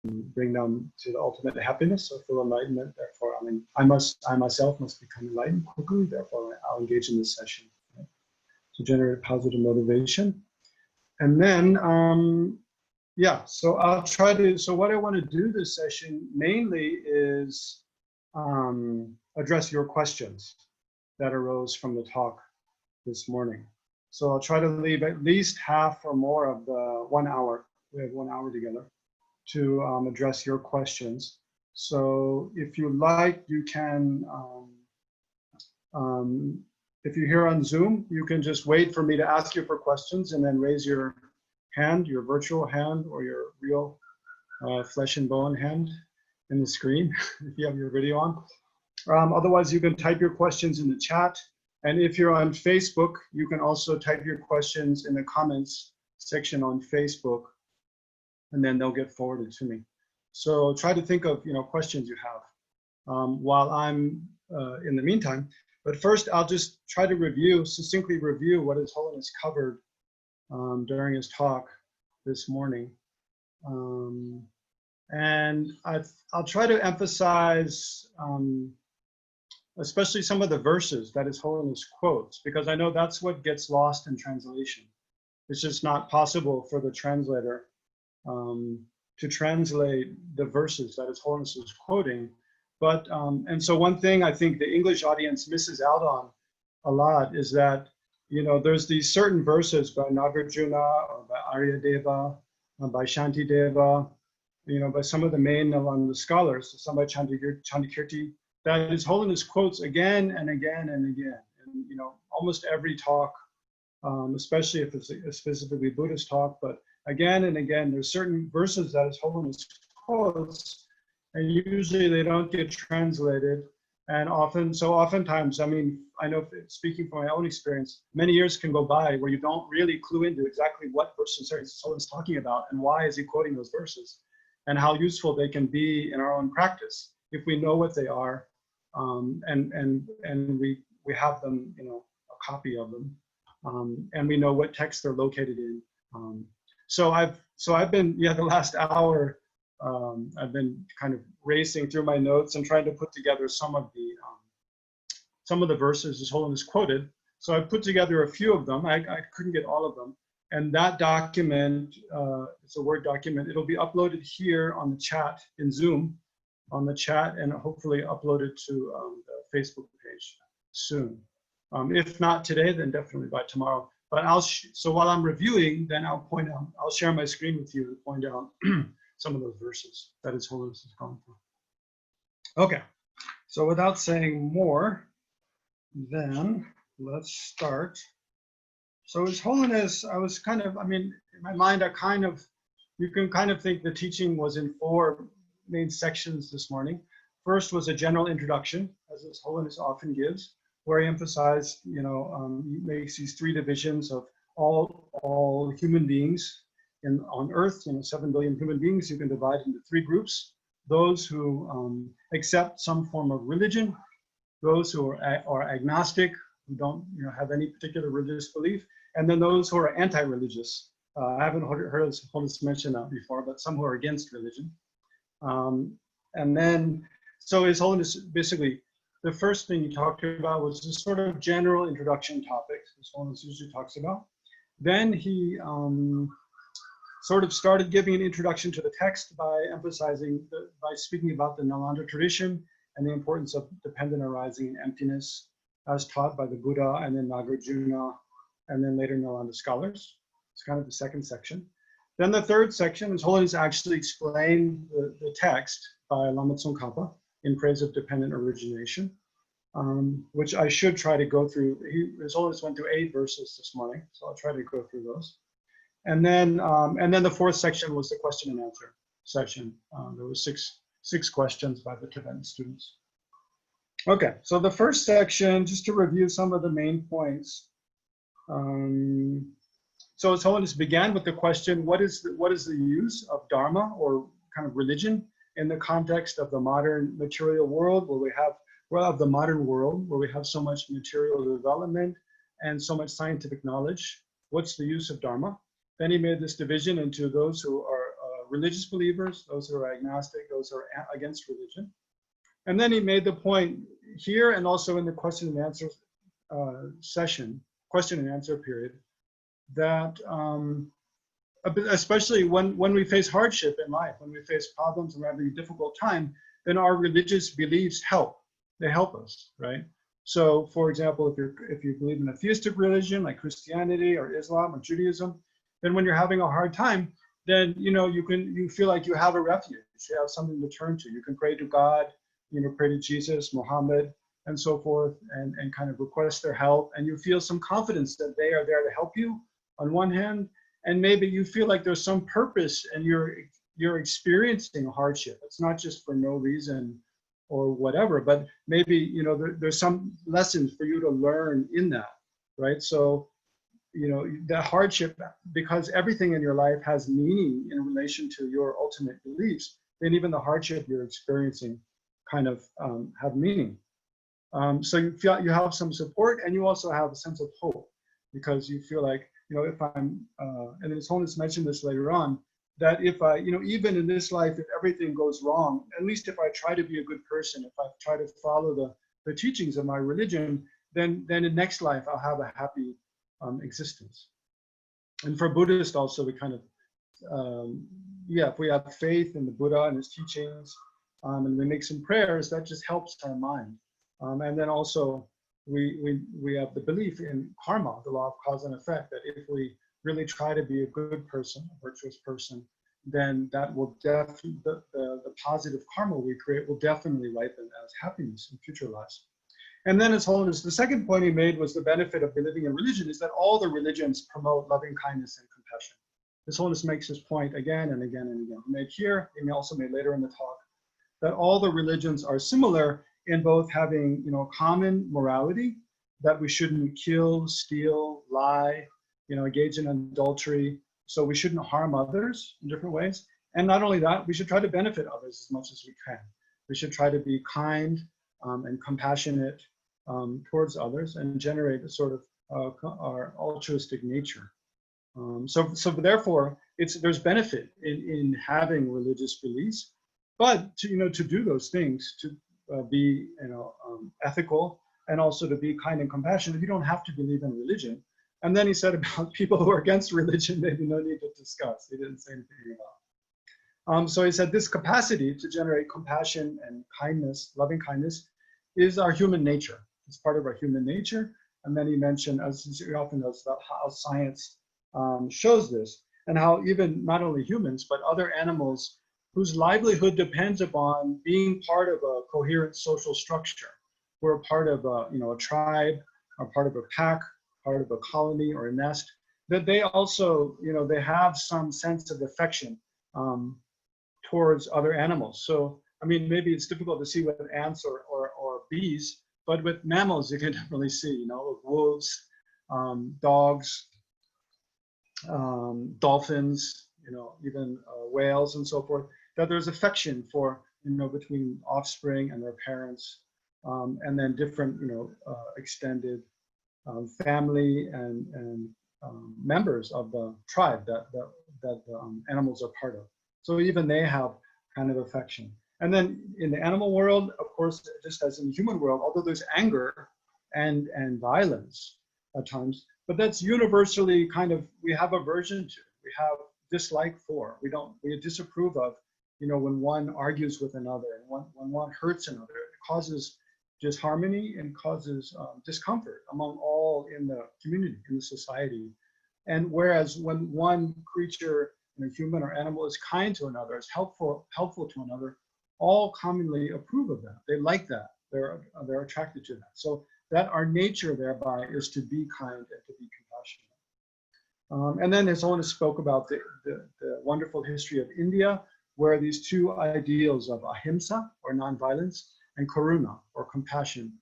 bring them to the ultimate happiness or full enlightenment. Therefore, I myself must become enlightened quickly. Therefore, I'll engage in this session, right, to generate positive motivation. And then, yeah, so I'll try to, so what I want to do this session mainly is address your questions that arose from the talk this morning. So I'll try to leave at least half or more of the 1 hour, we have 1 hour together, to address your questions. So if you like, you can, if you're here on Zoom, you can just wait for me to ask you for questions and then raise your hand, your virtual hand or your real flesh and bone hand in the screen if you have your video on. Otherwise, you can type your questions in the chat. And if you're on Facebook, you can also type your questions in the comments section on Facebook, and then they'll get forwarded to me. So try to think of, questions you have while I'm in the meantime. But first, I'll just try to succinctly review what His Holiness covered during his talk this morning. And I'll try to emphasize especially some of the verses that His Holiness quotes, because I know that's what gets lost in translation. It's just not possible for the translator to translate the verses that His Holiness is quoting. But, and so one thing I think the English audience misses out on a lot is that, there's these certain verses by Nagarjuna or by Aryadeva, by Shantideva, by some of the main Nalanda scholars, some by Chandakirti, that His Holiness quotes again and again and again. And, almost every talk, especially if it's a specifically Buddhist talk, but again and again, there's certain verses that His Holiness quotes, and usually they don't get translated. And oftentimes, I know speaking from my own experience, many years can go by where you don't really clue into exactly what verses His Holiness is talking about and why is he quoting those verses, and how useful they can be in our own practice if we know what they are, and we have them, a copy of them, and we know what text they're located in. So I've been, the last hour, I've been kind of racing through my notes and trying to put together some of the verses His Holiness quoted. So I put together a few of them. I couldn't get all of them. And that document, it's a Word document. It'll be uploaded here on the chat in Zoom, on the chat, and hopefully uploaded to the Facebook page soon. If not today, then definitely by tomorrow. But so while I'm reviewing, then I'll share my screen with you and point out some of those verses that His Holiness has gone through. Okay, so without saying more, then let's start. So His Holiness, I was kind of, in my mind, you can kind of think the teaching was in 4 main sections this morning. First was a general introduction, as His Holiness often gives, where he emphasized, he makes these 3 divisions of all human beings on Earth. 7 billion human beings you can divide into 3 groups: those who accept some form of religion, those who are agnostic, who don't have any particular religious belief, and then those who are anti-religious. I haven't heard His Holiness mention that before, but some who are against religion. And then, so His Holiness, basically, the first thing he talked about was this sort of general introduction topic His Holiness usually talks about. Then he sort of started giving an introduction to the text by by speaking about the Nalanda tradition and the importance of dependent arising and emptiness as taught by the Buddha and then Nagarjuna and then later Nalanda scholars. It's kind of the second section. Then the third section, His Holiness actually explained the text by Lama Tsongkhapa in Praise of Dependent Origination, which I should try to go through. His Holiness went through 8 verses this morning, so I'll try to go through those. And then the fourth section was the question and answer session. There were six questions by the Tibetan students. Okay, so the first section, just to review some of the main points. So His Holiness began with the question, what is the use of Dharma or kind of religion in the context of the modern material world where we have so much material development and so much scientific knowledge? What's the use of Dharma? Then he made this division into those who are religious believers, those who are agnostic, those who are against religion. And then he made the point here and also in the question and answer question and answer period, that especially when we face hardship in life, when we face problems and we're having a difficult time, then our religious beliefs help. They help us, right? So, for example, if you believe in a theistic religion like Christianity or Islam or Judaism, then when you're having a hard time, then you feel like you have a refuge. You have something to turn to. You can pray to God, pray to Jesus, Muhammad, and so forth, and kind of request their help. And you feel some confidence that they are there to help you on one hand, and maybe you feel like there's some purpose and you're experiencing a hardship. It's not just for no reason or whatever, but maybe there's some lessons for you to learn in that, right? So the hardship, because everything in your life has meaning in relation to your ultimate beliefs, then even the hardship you're experiencing kind of have meaning. So you feel you have some support, and you also have a sense of hope, because you feel like, if I'm, and His Holiness mentioned this later on, that if I, even in this life, if everything goes wrong, at least if I try to be a good person, if I try to follow the teachings of my religion, then in next life I'll have a happy existence. And for Buddhists also, we kind of, if we have faith in the Buddha and his teachings, and we make some prayers, that just helps our mind. And then also we have the belief in karma, the law of cause and effect, that if we really try to be a good person, a virtuous person, then that will definitely, the positive karma we create will definitely ripen as happiness in future lives. And then His Holiness, the second point he made was the benefit of believing in religion is that all the religions promote loving kindness and compassion. His Holiness makes this point again and again and again. He made here, he also made later in the talk, that all the religions are similar in both having, common morality, that we shouldn't kill, steal, lie, engage in adultery. So we shouldn't harm others in different ways. And not only that, we should try to benefit others as much as we can. We should try to be kind and compassionate towards others and generate a sort of our altruistic nature. So therefore, there's benefit in having religious beliefs, but to do those things, to be ethical, and also to be kind and compassionate, you don't have to believe in religion. And then he said about people who are against religion, maybe no need to discuss. He didn't say anything about. So he said this capacity to generate compassion and kindness, loving kindness, is our human nature. It's part of our human nature. And then he mentioned, as he often does, about how science shows this, and how even not only humans, but other animals whose livelihood depends upon being part of a coherent social structure. We're a part of a tribe, or part of a pack, part of a colony or a nest, that they also, they have some sense of affection towards other animals. So, I mean, maybe it's difficult to see with ants or bees, but with mammals, you can definitely see, with wolves, dogs, dolphins, even whales and so forth, that there's affection for, between offspring and their parents, and then different, extended family and members of the tribe that the animals are part of. So even they have kind of affection. And then in the animal world, of course, just as in the human world, although there's anger and violence at times, but that's universally kind of, we have aversion to, we have dislike for, we disapprove of, when one argues with another, and when one hurts another, it causes disharmony and causes discomfort among all in the community, in the society. And whereas when one creature, human or animal, is kind to another, is helpful to another, all commonly approve of that. They like that. They're attracted to that. So that our nature thereby is to be kind and to be compassionate. And then His Holiness spoke about the wonderful history of India, where these two ideals of ahimsa, or nonviolence, and karuna, or compassion,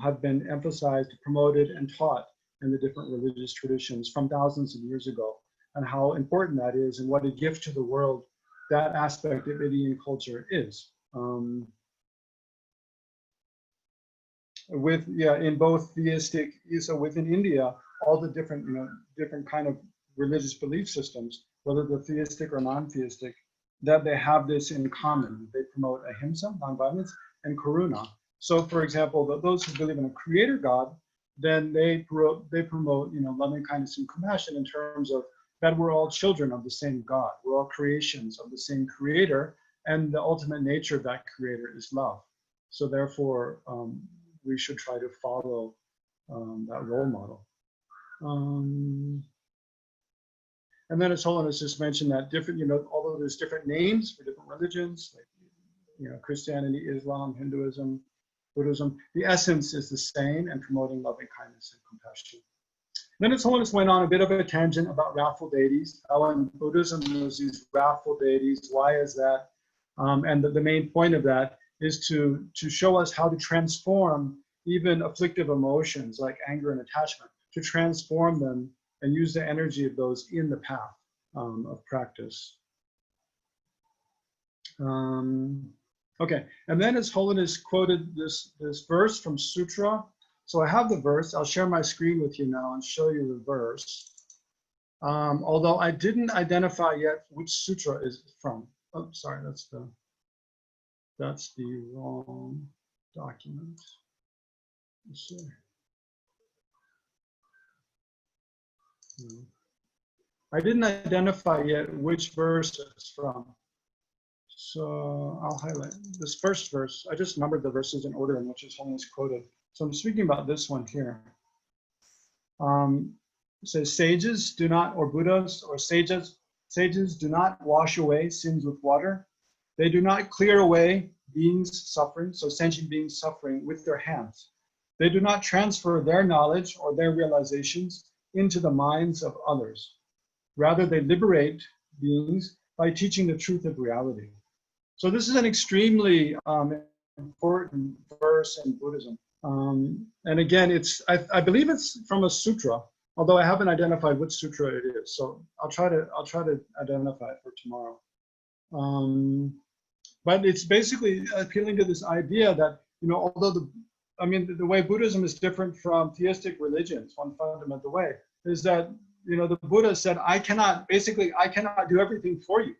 have been emphasized, promoted, and taught in the different religious traditions from thousands of years ago, and how important that is, and what a gift to the world that aspect of Indian culture is. In both theistic, so within India, all the different, different kind of religious belief systems whether they're theistic or non-theistic, that they have this in common. They promote ahimsa, nonviolence, and karuna. So, for example, those who believe in a creator God, then they promote, loving kindness and compassion in terms of that we're all children of the same God. We're all creations of the same creator, and the ultimate nature of that creator is love. So therefore, we should try to follow that role model. And then His Holiness just mentioned that different, although there's different names for different religions, like, Christianity, Islam, Hinduism, Buddhism, the essence is the same, and promoting loving kindness and compassion. Then His Holiness went on a bit of a tangent about wrathful deities. How in Buddhism there's these wrathful deities. Why is that? And the main point of that is to show us how to transform even afflictive emotions like anger and attachment, to transform them and use the energy of those in the path of practice. Okay, and then His Holiness quoted this verse from Sutra. So I have the verse. I'll share my screen with you now and show you the verse. Although I didn't identify yet which sutra is from. Oh, sorry, that's the wrong document. Let's see. I didn't identify yet which verse it's from. So I'll highlight this first verse. I just numbered the verses in order in which His Holiness quoted. So I'm speaking about this one here. It says, sages do not, or Buddhas or sages do not wash away sins with water. They do not clear away beings suffering, so sentient beings suffering, with their hands. They do not transfer their knowledge or their realizations into the minds of others. Rather, they liberate beings by teaching the truth of reality. So this is an extremely important verse in Buddhism. And again, I believe it's from a sutra, although I haven't identified which sutra it is. So I'll try to identify it for tomorrow. But it's basically appealing to this idea that, although the way Buddhism is different from theistic religions, one fundamental way, is that, the Buddha said, I cannot do everything for you.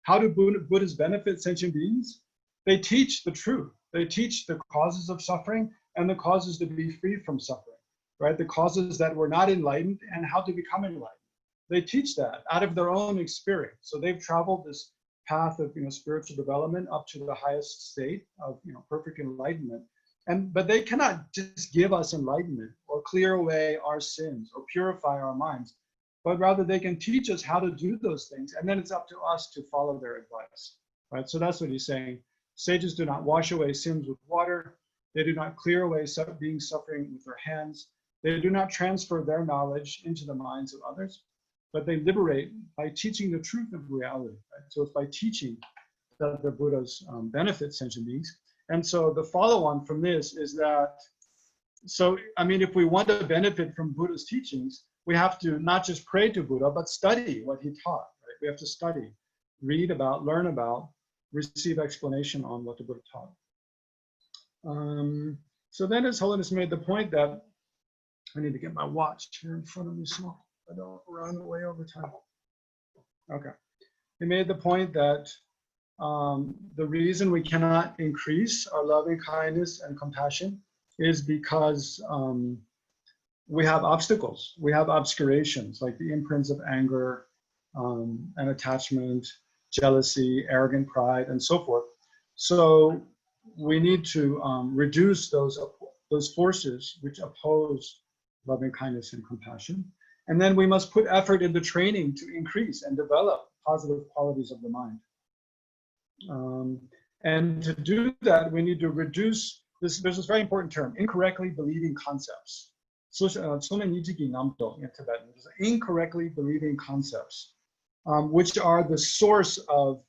How do Buddhists benefit sentient beings? They teach the truth. They teach the causes of suffering and the causes to be free from suffering, right? The causes that were not enlightened and how to become enlightened. They teach that out of their own experience. So they've traveled this path of, spiritual development up to the highest state of, perfect enlightenment. But they cannot just give us enlightenment or clear away our sins or purify our minds, but rather they can teach us how to do those things. And then it's up to us to follow their advice, right? So that's what he's saying. Sages do not wash away sins with water. They do not clear away beings suffering with their hands. They do not transfer their knowledge into the minds of others, but they liberate by teaching the truth of reality, right? So it's by teaching that the Buddhas benefit sentient beings. And so the follow-on from this is that, if we want to benefit from Buddha's teachings, we have to not just pray to Buddha, but study what he taught, right? We have to study, read about, learn about, receive explanation on what the Buddha taught. So then His Holiness made the point that, I need to get my watch here in front of me so I don't run away over time. Okay. He made the point that the reason we cannot increase our loving kindness and compassion is because we have obstacles. We have obscurations, like the imprints of anger and attachment, jealousy, arrogant pride, and so forth. So we need to reduce those forces which oppose loving kindness and compassion. And then we must put effort into training to increase and develop positive qualities of the mind. And to do that, we need to reduce this. There's this very important term, incorrectly believing concepts. So, in Tibetan, incorrectly believing concepts, which are the source of,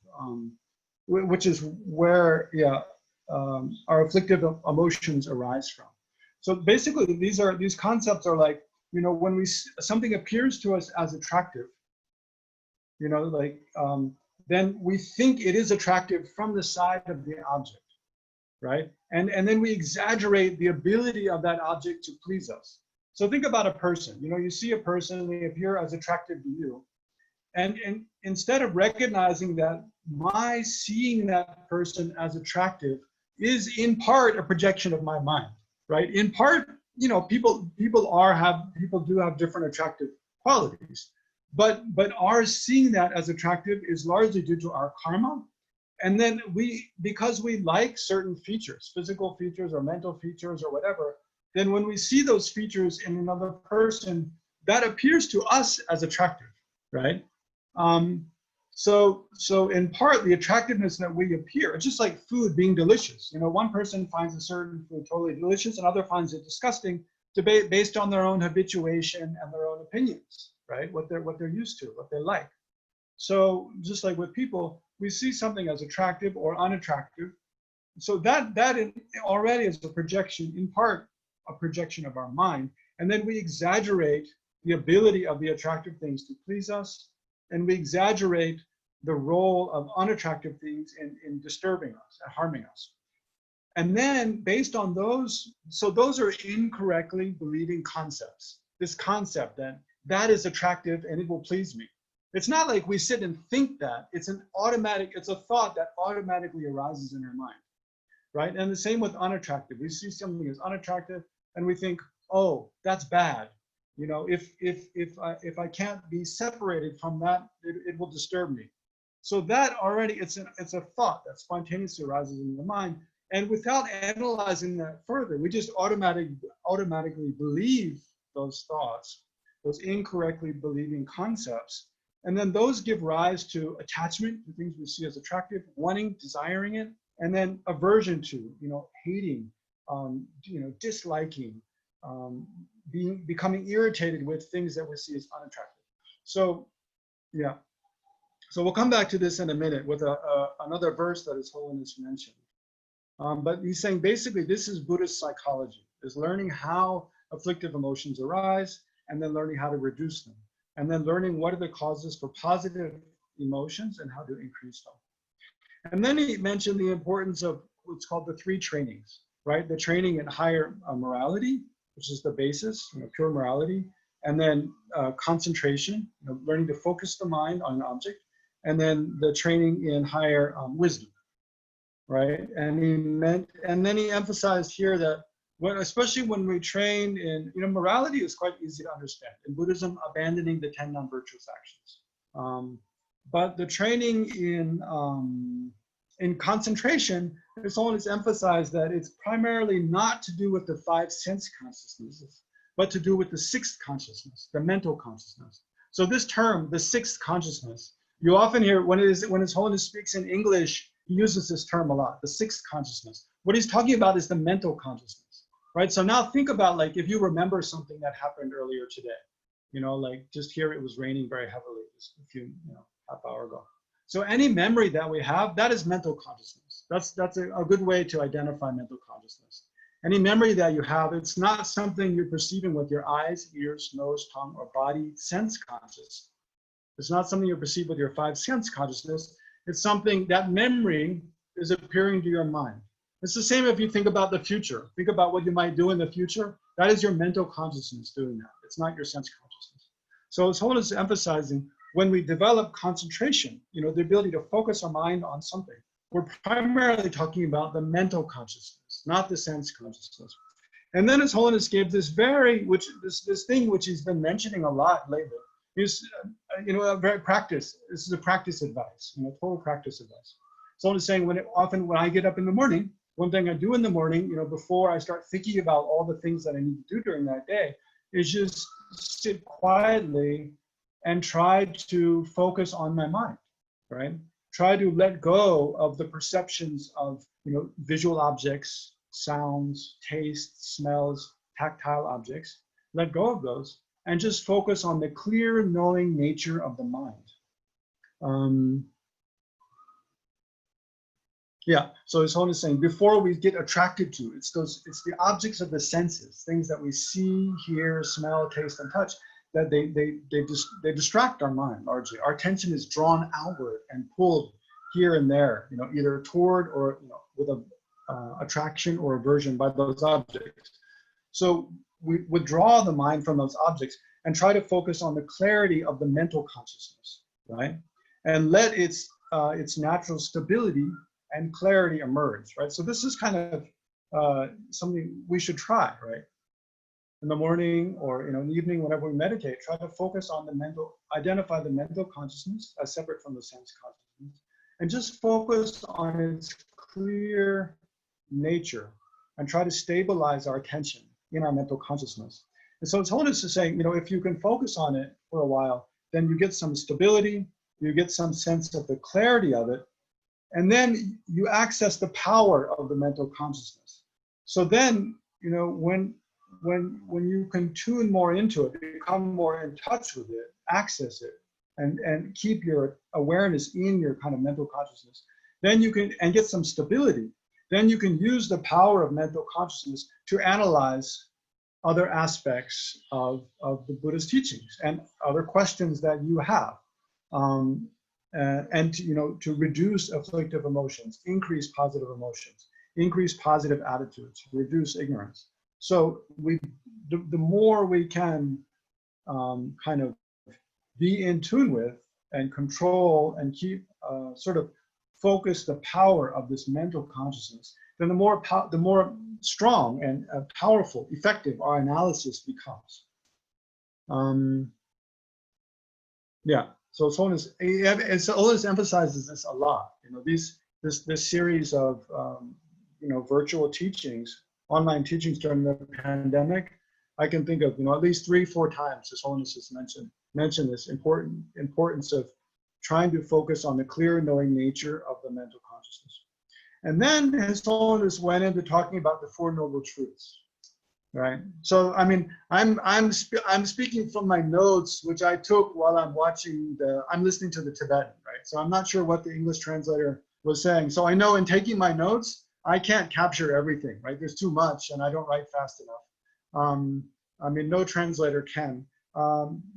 which is where our afflictive emotions arise from. So basically, these concepts are like, when something appears to us as attractive, then we think it is attractive from the side of the object, right? And then we exaggerate the ability of that object to please us. So think about a person. You see a person, they appear as attractive to you, And instead of recognizing that my seeing that person as attractive is in part a projection of my mind, right? In part, you know, people do have different attractive qualities, but our seeing that as attractive is largely due to our karma. And then because we like certain features, physical features or mental features or whatever, then when we see those features in another person, that appears to us as attractive, right? So in part, the attractiveness that we appear, it's just like food being delicious. You know, one person finds a certain food totally delicious, another finds it disgusting, based on their own habituation and their own opinions, right? What they're used to, what they like. So just like with people, we see something as attractive or unattractive. So that already is a projection, in part, a projection of our mind. And then we exaggerate the ability of the attractive things to please us, and we exaggerate the role of unattractive things in disturbing us and harming us. And then based on those, so those are incorrectly believing concepts. This concept that is attractive and it will please me. It's not like we sit and think that, it's a thought that automatically arises in our mind, right? And the same with unattractive. We see something as unattractive and we think, oh, that's bad. You know, if I can't be separated from that, it will disturb me. So that already, it's a thought that spontaneously arises in the mind. And without analyzing that further, we just automatically believe those thoughts, those incorrectly believing concepts. And then those give rise to attachment to things we see as attractive, wanting, desiring it, and then aversion to, you know, hating, you know, disliking, becoming irritated with things that we see as unattractive. So, yeah. So we'll come back to this in a minute with another verse that His Holiness mentioned. But he's saying basically this is Buddhist psychology, is learning how afflictive emotions arise and then learning how to reduce them. And then learning what are the causes for positive emotions and how to increase them. And then he mentioned the importance of what's called the 3 trainings, right? The training in higher morality, which is the basis, you know, pure morality, and then concentration, you know, learning to focus the mind on an object, and then the training in higher wisdom, right? And then he emphasized here that especially when we train in, you know, morality is quite easy to understand. In Buddhism, abandoning the 10 non-virtuous actions. But the training in concentration, His Holiness emphasized that it's primarily not to do with the 5 sense consciousnesses, but to do with the 6th consciousness, the mental consciousness. So this term, the 6th consciousness, you often hear when His Holiness speaks in English, he uses this term a lot, the 6th consciousness. What he's talking about is the mental consciousness. Right, so now think about, like, if you remember something that happened earlier today, you know, like just here it was raining very heavily just a few, you know, half hour ago. So any memory that we have, that is mental consciousness. That's a good way to identify mental consciousness. Any memory that you have, it's not something you're perceiving with your eyes, ears, nose, tongue, or body sense conscious. It's not something you perceive with your 5 sense consciousness. It's something that memory is appearing to your mind. It's the same if you think about the future. Think about what you might do in the future. That is your mental consciousness doing that. It's not your sense consciousness. So His Holiness is emphasizing when we develop concentration, you know, the ability to focus our mind on something, we're primarily talking about the mental consciousness, not the sense consciousness. And then His Holiness gave this this thing which he's been mentioning a lot lately. Is, you know, a very practice. This is a practice advice, you know, total practice advice. So I'm saying when I get up in the morning, one thing I do in the morning, you know, before I start thinking about all the things that I need to do during that day, is just sit quietly and try to focus on my mind, right? Try to let go of the perceptions of, you know, visual objects, sounds, tastes, smells, tactile objects. Let go of those and just focus on the clear knowing nature of the mind. Yeah, so His Holiness is saying before we get attracted to, it's the objects of the senses, things that we see, hear, smell, taste, and touch, that they distract our mind largely. Our attention is drawn outward and pulled here and there, you know, either toward or, you know, with a attraction or aversion by those objects. So we withdraw the mind from those objects and try to focus on the clarity of the mental consciousness. right? And let its natural stability and clarity emerge, right? So this is kind of something we should try, right? In the morning or in the evening, whenever we meditate, try to focus on identify the mental consciousness as separate from the sense consciousness, and just focus on its clear nature and try to stabilize our attention in our mental consciousness. And so His Holiness is saying, if you can focus on it for a while, then you get some stability, you get some sense of the clarity of it, and then you access the power of the mental consciousness. So then, when you can tune more into it, become more in touch with it, access it, and keep your awareness in your kind of mental consciousness, then you can, and get some stability, then you can use the power of mental consciousness to analyze other aspects of the Buddha's teachings and other questions that you have. And to reduce afflictive emotions, increase positive emotions, increase positive attitudes, reduce ignorance. So the more we can kind of be in tune with and control and keep sort of focus the power of this mental consciousness, then the more strong and powerful, effective our analysis becomes. Yeah. So His Holiness emphasizes this a lot. This series of virtual teachings, online teachings during the pandemic, I can think of at least 3-4 times His Holiness has mentioned this importance of trying to focus on the clear knowing nature of the mental consciousness. And then His Holiness went into talking about the Four Noble Truths. Right. So I mean, I'm speaking from my notes, which I took while I'm listening to the Tibetan. Right. So I'm not sure what the English translator was saying. So I know in taking my notes, I can't capture everything. Right. There's too much, and I don't write fast enough. I mean, no translator can.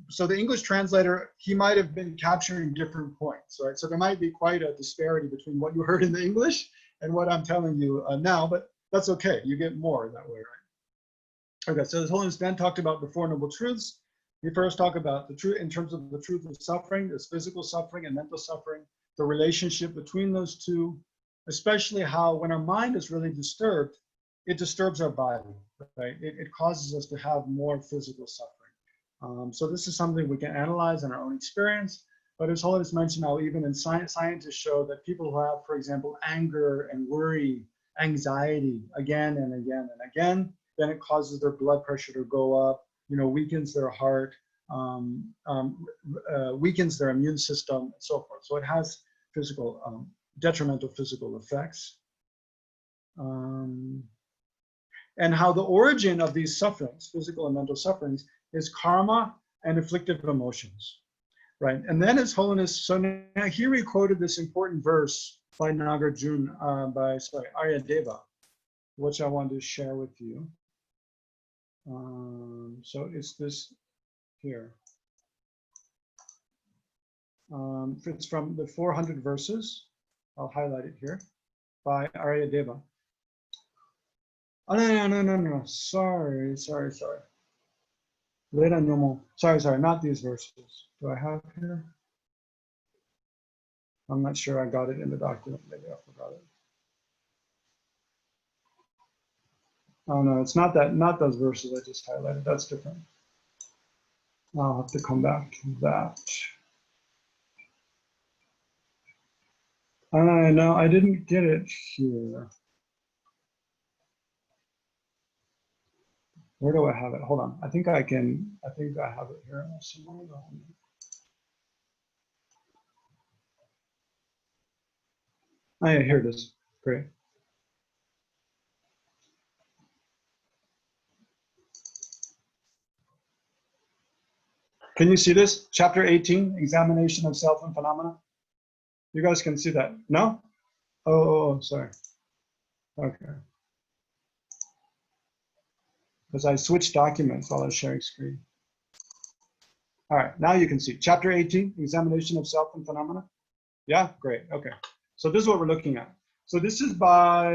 So the English translator, he might have been capturing different points. Right. So there might be quite a disparity between what you heard in the English and what I'm telling you now, but that's okay. You get more that way, right? Okay, so His Holiness then talked about the Four Noble Truths. He first talked about the truth in terms of the truth of suffering. There's physical suffering and mental suffering, the relationship between those two, especially how when our mind is really disturbed, it disturbs our body, right? It causes us to have more physical suffering. So this is something we can analyze in our own experience, but His Holiness mentioned how even in scientists show that people who have, for example, anger and worry, anxiety again and again and again, then it causes their blood pressure to go up, weakens their heart, weakens their immune system, and so forth. So it has detrimental physical effects. And how the origin of these sufferings, physical and mental sufferings, is karma and afflictive emotions, right? And then His Holiness, so now here he quoted this important verse by Nagarjuna, Aryadeva, which I wanted to share with you. So it's this here. It's from the 400 verses. I'll highlight it here by Aryadeva. Oh, no. Sorry. Sorry, not these verses. Do I have here? I'm not sure I got it in the document. Maybe I forgot it. Oh no, it's not those verses I just highlighted. That's different. I'll have to come back to that. No, I didn't get it here. Where do I have it? Hold on. I think I have it here somewhere. Oh yeah, here it is. Great. Can you see this? Chapter 18, Examination of Self and Phenomena. You guys can see that? No? Oh, sorry. Okay. Because I switched documents while I was sharing screen. All right, now you can see. Chapter 18, Examination of Self and Phenomena. Yeah, great. Okay. So this is what we're looking at. So this is by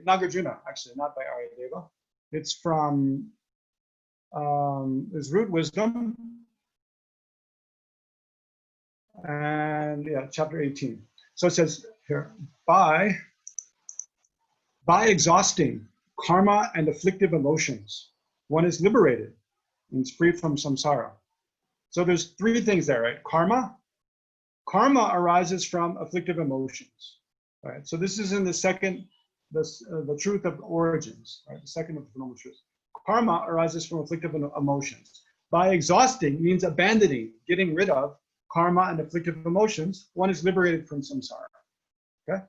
Nagarjuna, actually, not by Aryadeva. It's from his Root Wisdom. And yeah, chapter 18. So it says here, by exhausting karma and afflictive emotions, one is liberated and is free from samsara. So there's three things there, right? Karma arises from afflictive emotions, right? So this is in the second, the truth of origins, right? The second of the phenomenal truths. Karma arises from afflictive emotions. By exhausting means abandoning, getting rid of karma and afflictive emotions, one is liberated from samsara, okay?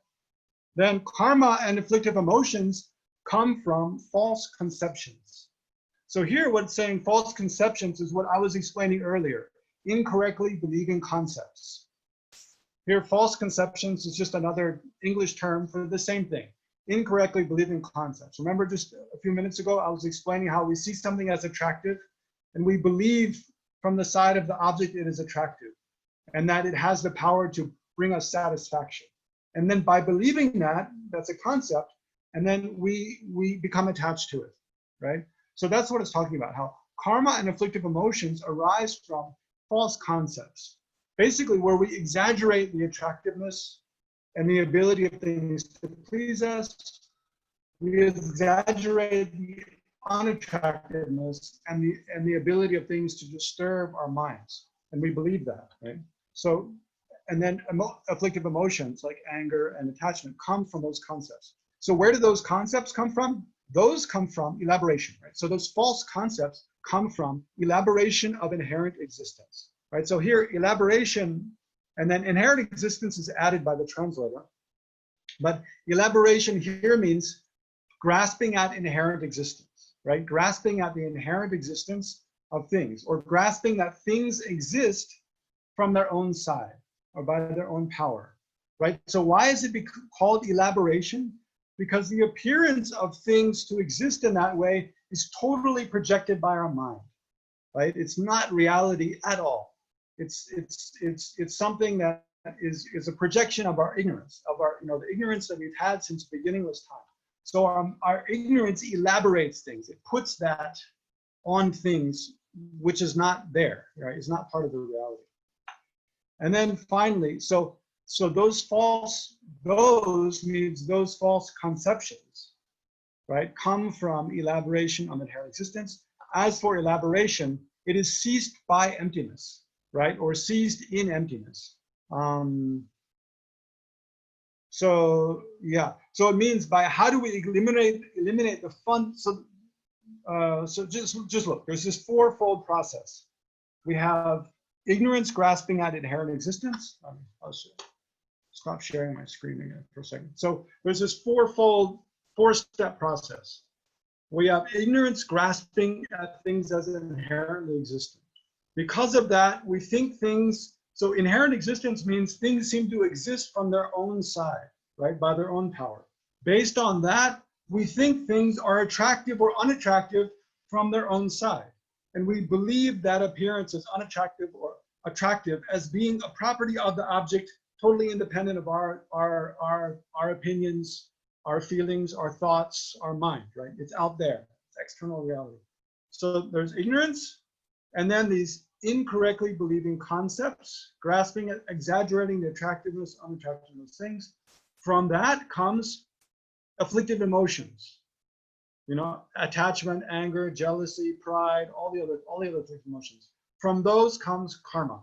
Then karma and afflictive emotions come from false conceptions. So here what's saying false conceptions is what I was explaining earlier, incorrectly believing concepts. Here, false conceptions is just another English term for the same thing, incorrectly believing concepts. Remember just a few minutes ago, I was explaining how we see something as attractive and we believe from the side of the object it is attractive and that it has the power to bring us satisfaction. And then by believing that, that's a concept, and then we become attached to it, right? So that's what it's talking about, how karma and afflictive emotions arise from false concepts. Basically, where we exaggerate the attractiveness and the ability of things to please us, we exaggerate the unattractiveness and the ability of things to disturb our minds, and we believe that, right? So, and then afflictive emotions like anger and attachment come from those concepts. So where do those concepts come from? Those come from elaboration, right? So those false concepts come from elaboration of inherent existence, right? So here, elaboration, and then inherent existence is added by the translator, but elaboration here means grasping at inherent existence, right? Grasping at the inherent existence of things, or grasping that things exist from their own side or by their own power, right? So why is it called elaboration? Because the appearance of things to exist in that way is totally projected by our mind, right? It's not reality at all. It's something that is a projection of our ignorance, of our, the ignorance that we've had since beginningless time. So our ignorance elaborates things. It puts that on things which is not there, right? It's not part of the reality. And then finally, so those false conceptions, right, come from elaboration on inherent existence. As for elaboration, it is seized by emptiness, right, or seized in emptiness. So yeah, so it means by how do we eliminate the fun? So just look, there's this fourfold process. We have ignorance grasping at inherent existence. I'll stop sharing my screen again for a second. So there's this four-step process. We have ignorance grasping at things as inherently existent. Because of that, we think things, so inherent existence means things seem to exist from their own side, right, by their own power. Based on that, we think things are attractive or unattractive from their own side. And we believe that appearance is unattractive or attractive as being a property of the object, totally independent of our opinions, our feelings, our thoughts, our mind, right? It's out there, it's external reality. So there's ignorance, and then these incorrectly believing concepts, grasping at, exaggerating the attractiveness, unattractiveness of things. From that comes afflictive emotions, attachment, anger, jealousy, pride, all the other afflictive emotions. From those comes karma,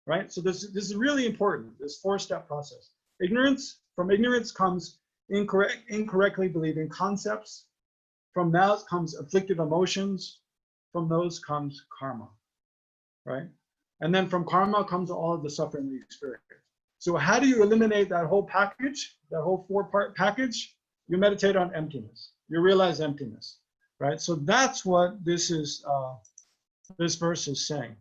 right? So this is really important, this four-step process. From ignorance comes incorrectly believing concepts. From that comes afflictive emotions. From those comes karma, right? And then from karma comes all of the suffering we experience. So how do you eliminate that whole package, that whole four-part package? You meditate on emptiness. You realize emptiness, right? So that's what this is. This verse is saying.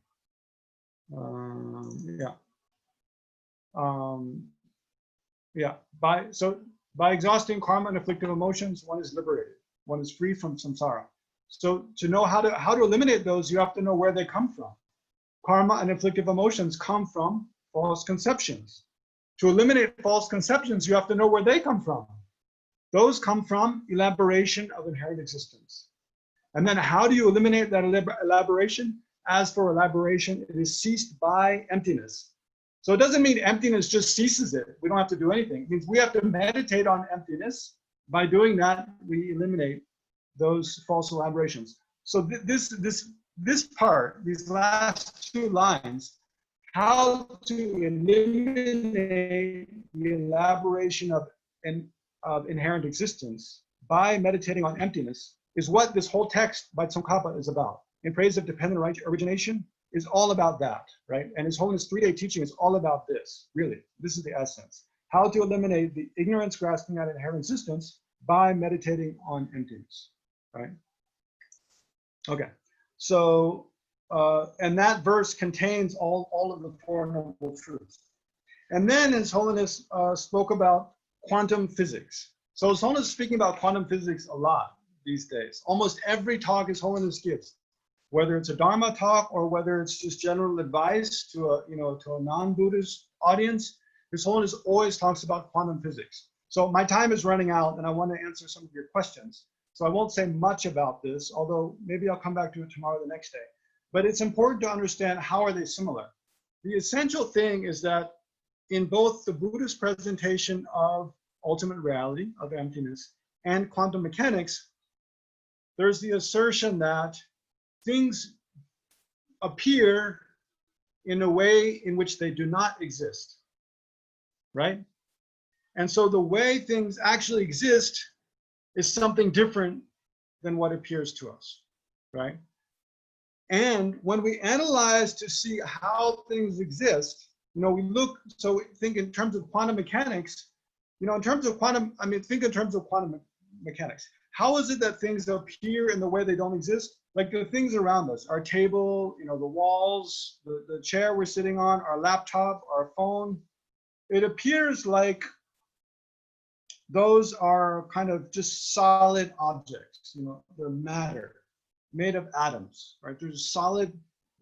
By exhausting karma and afflictive emotions, one is liberated. One is free from samsara. So to know how to eliminate those, you have to know where they come from. Karma and afflictive emotions come from false conceptions. To eliminate false conceptions, you have to know where they come from. Those come from elaboration of inherent existence. And then how do you eliminate that elaboration? As for elaboration, it is ceased by emptiness. So it doesn't mean emptiness just ceases it. We don't have to do anything. It means we have to meditate on emptiness. By doing that, we eliminate those false elaborations. So this part, these last two lines, how to eliminate the elaboration of inherent existence by meditating on emptiness, is what this whole text by Tsongkhapa is about. In Praise of Dependent Origination is all about that, right? And His Holiness 3-day teaching is all about this, really. This is the essence. How to eliminate the ignorance grasping at inherent existence by meditating on emptiness, right? Okay, so, and that verse contains all of the Four Noble Truths. And then His Holiness spoke about quantum physics. So His Holiness is speaking about quantum physics a lot these days. Almost every talk His Holiness gives, whether it's a Dharma talk or whether it's just general advice to a non-Buddhist audience, His Holiness always talks about quantum physics. So my time is running out and I want to answer some of your questions. So I won't say much about this, although maybe I'll come back to it tomorrow or the next day. But it's important to understand how are they similar. The essential thing is that in both the Buddhist presentation of ultimate reality, of emptiness, and quantum mechanics, there's the assertion that things appear in a way in which they do not exist, right? And so the way things actually exist is something different than what appears to us, right? And when we analyze to see how things exist, we look, so think in terms of quantum mechanics, in terms of quantum, think in terms of quantum mechanics. How is it that things appear in the way they don't exist? Like the things around us, our table, the walls, the chair we're sitting on, our laptop, our phone. It appears like those are kind of just solid objects, they're matter, made of atoms, right? There's solid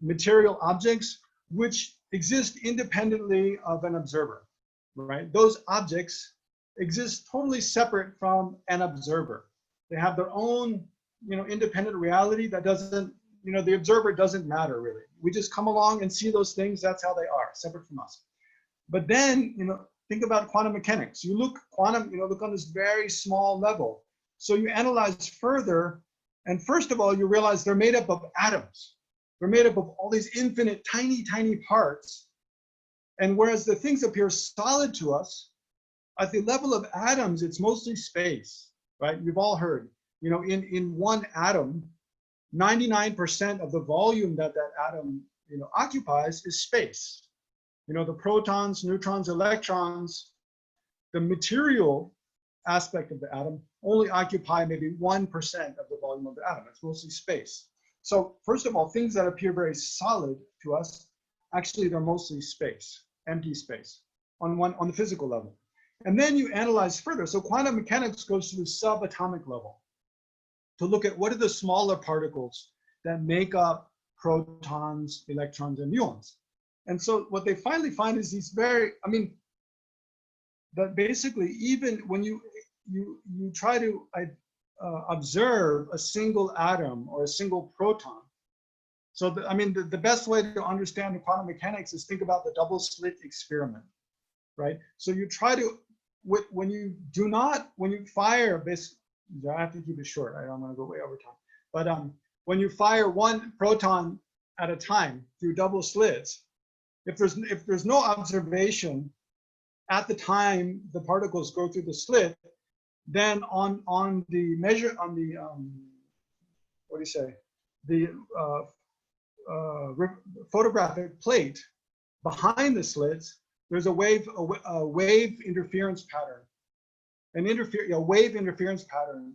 material objects which exist independently of an observer, right? Those objects exist totally separate from an observer. They have their own, independent reality that doesn't, the observer doesn't matter really. We just come along and see those things, that's how they are, separate from us. But then, think about quantum mechanics. You look look on this very small level. So you analyze further, and first of all, you realize they're made up of atoms. They're made up of all these infinite, tiny, tiny parts. And whereas the things appear solid to us, at the level of atoms, it's mostly space, right? You've all heard, in one atom, 99% of the volume that atom, occupies is space. The protons, neutrons, electrons, the material aspect of the atom only occupy maybe 1% of the volume of the atom. It's mostly space. So first of all, things that appear very solid to us, actually they're mostly space, empty space on the physical level. And then you analyze further. So quantum mechanics goes to the subatomic level to look at what are the smaller particles that make up protons, electrons, and muons. And so what they finally find is these that basically even when you try to observe a single atom or a single proton. So the best way to understand the quantum mechanics is think about the double slit experiment, right? So you try to, when you fire, I have to keep it short, I don't want to go way over time. But when you fire one proton at a time through double slits, if there's no observation at the time the particles go through the slit, then on the measure, on the photographic plate behind the slits, there's a wave interference pattern. A wave interference pattern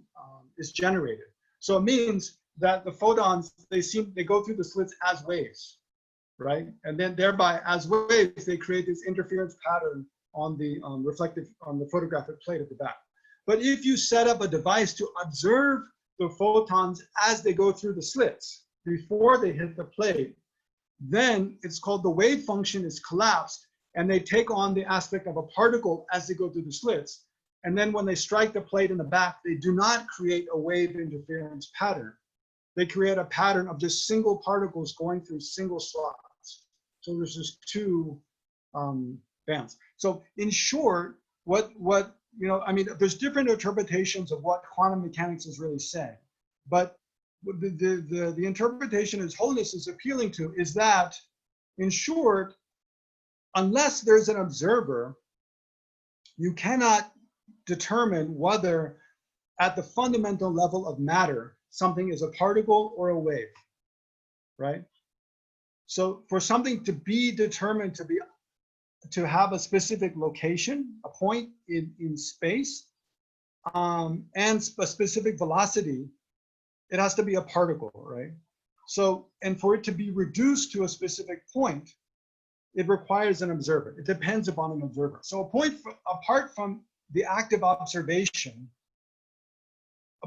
is generated. So it means that the photons, they go through the slits as waves, right? And then thereby, as waves, they create this interference pattern on the on the photographic plate at the back. But if you set up a device to observe the photons as they go through the slits before they hit the plate, then it's called the wave function is collapsed, and they take on the aspect of a particle as they go through the slits. And then when they strike the plate in the back, they do not create a wave interference pattern. They create a pattern of just single particles going through single slots. So there's just two bands. So in short, what I mean, there's different interpretations of what quantum mechanics is really saying, but the interpretation His Holiness is appealing to is that, in short, unless there's an observer, you cannot determine whether at the fundamental level of matter something is a particle or a wave, right? So for something to be determined to have a specific location, a point in space, and a specific velocity, it has to be a particle, right? So, and for it to be reduced to a specific point, it requires an observer. It depends upon an observer. So apart from the act of observation,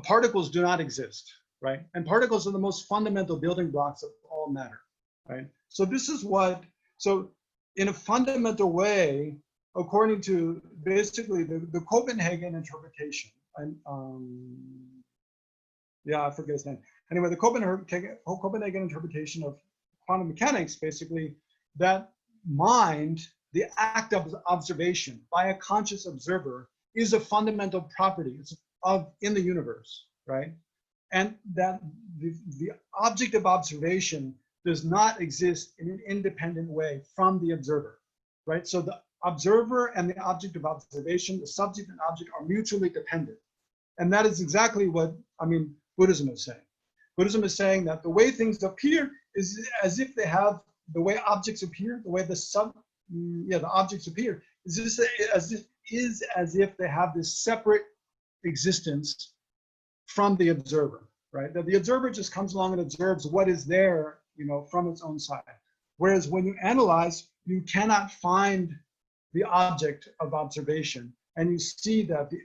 particles do not exist, right? And particles are the most fundamental building blocks of all matter, right? So this is what, so in a fundamental way, according to basically the Copenhagen interpretation, and yeah, I forget his name. Anyway, the Copenhagen interpretation of quantum mechanics, basically, that mind, the act of observation by a conscious observer, is a fundamental property in the universe, right? And that the object of observation does not exist in an independent way from the observer, right? So the observer and the object of observation, the subject and object, are mutually dependent. And that is exactly what, I mean, Buddhism is saying. Buddhism is saying that the way things appear is as if they have, the way objects appear, the way the objects appear, is as if they have this separate existence from the observer, right? That the observer just comes along and observes what is there, from its own side. Whereas when you analyze, you cannot find the object of observation, and you see that the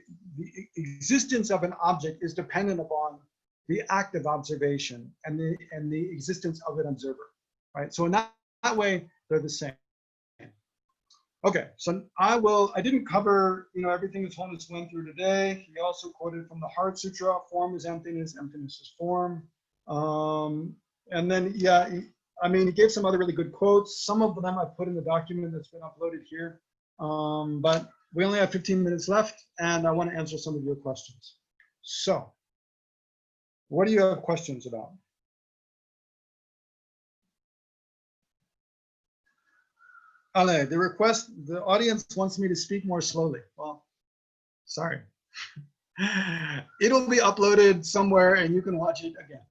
existence of an object is dependent upon the act of observation and the existence of an observer, right? So in that way, they're the same. Okay, so I didn't cover, everything His Holiness went through today. He also quoted from the Heart Sutra, form is emptiness, emptiness is form. And then, yeah, he gave some other really good quotes. Some of them I put in the document that's been uploaded here. But we only have 15 minutes left, and I want to answer some of your questions. So, what do you have questions about? Ale, the audience wants me to speak more slowly. Well, sorry. It'll be uploaded somewhere and you can watch it again.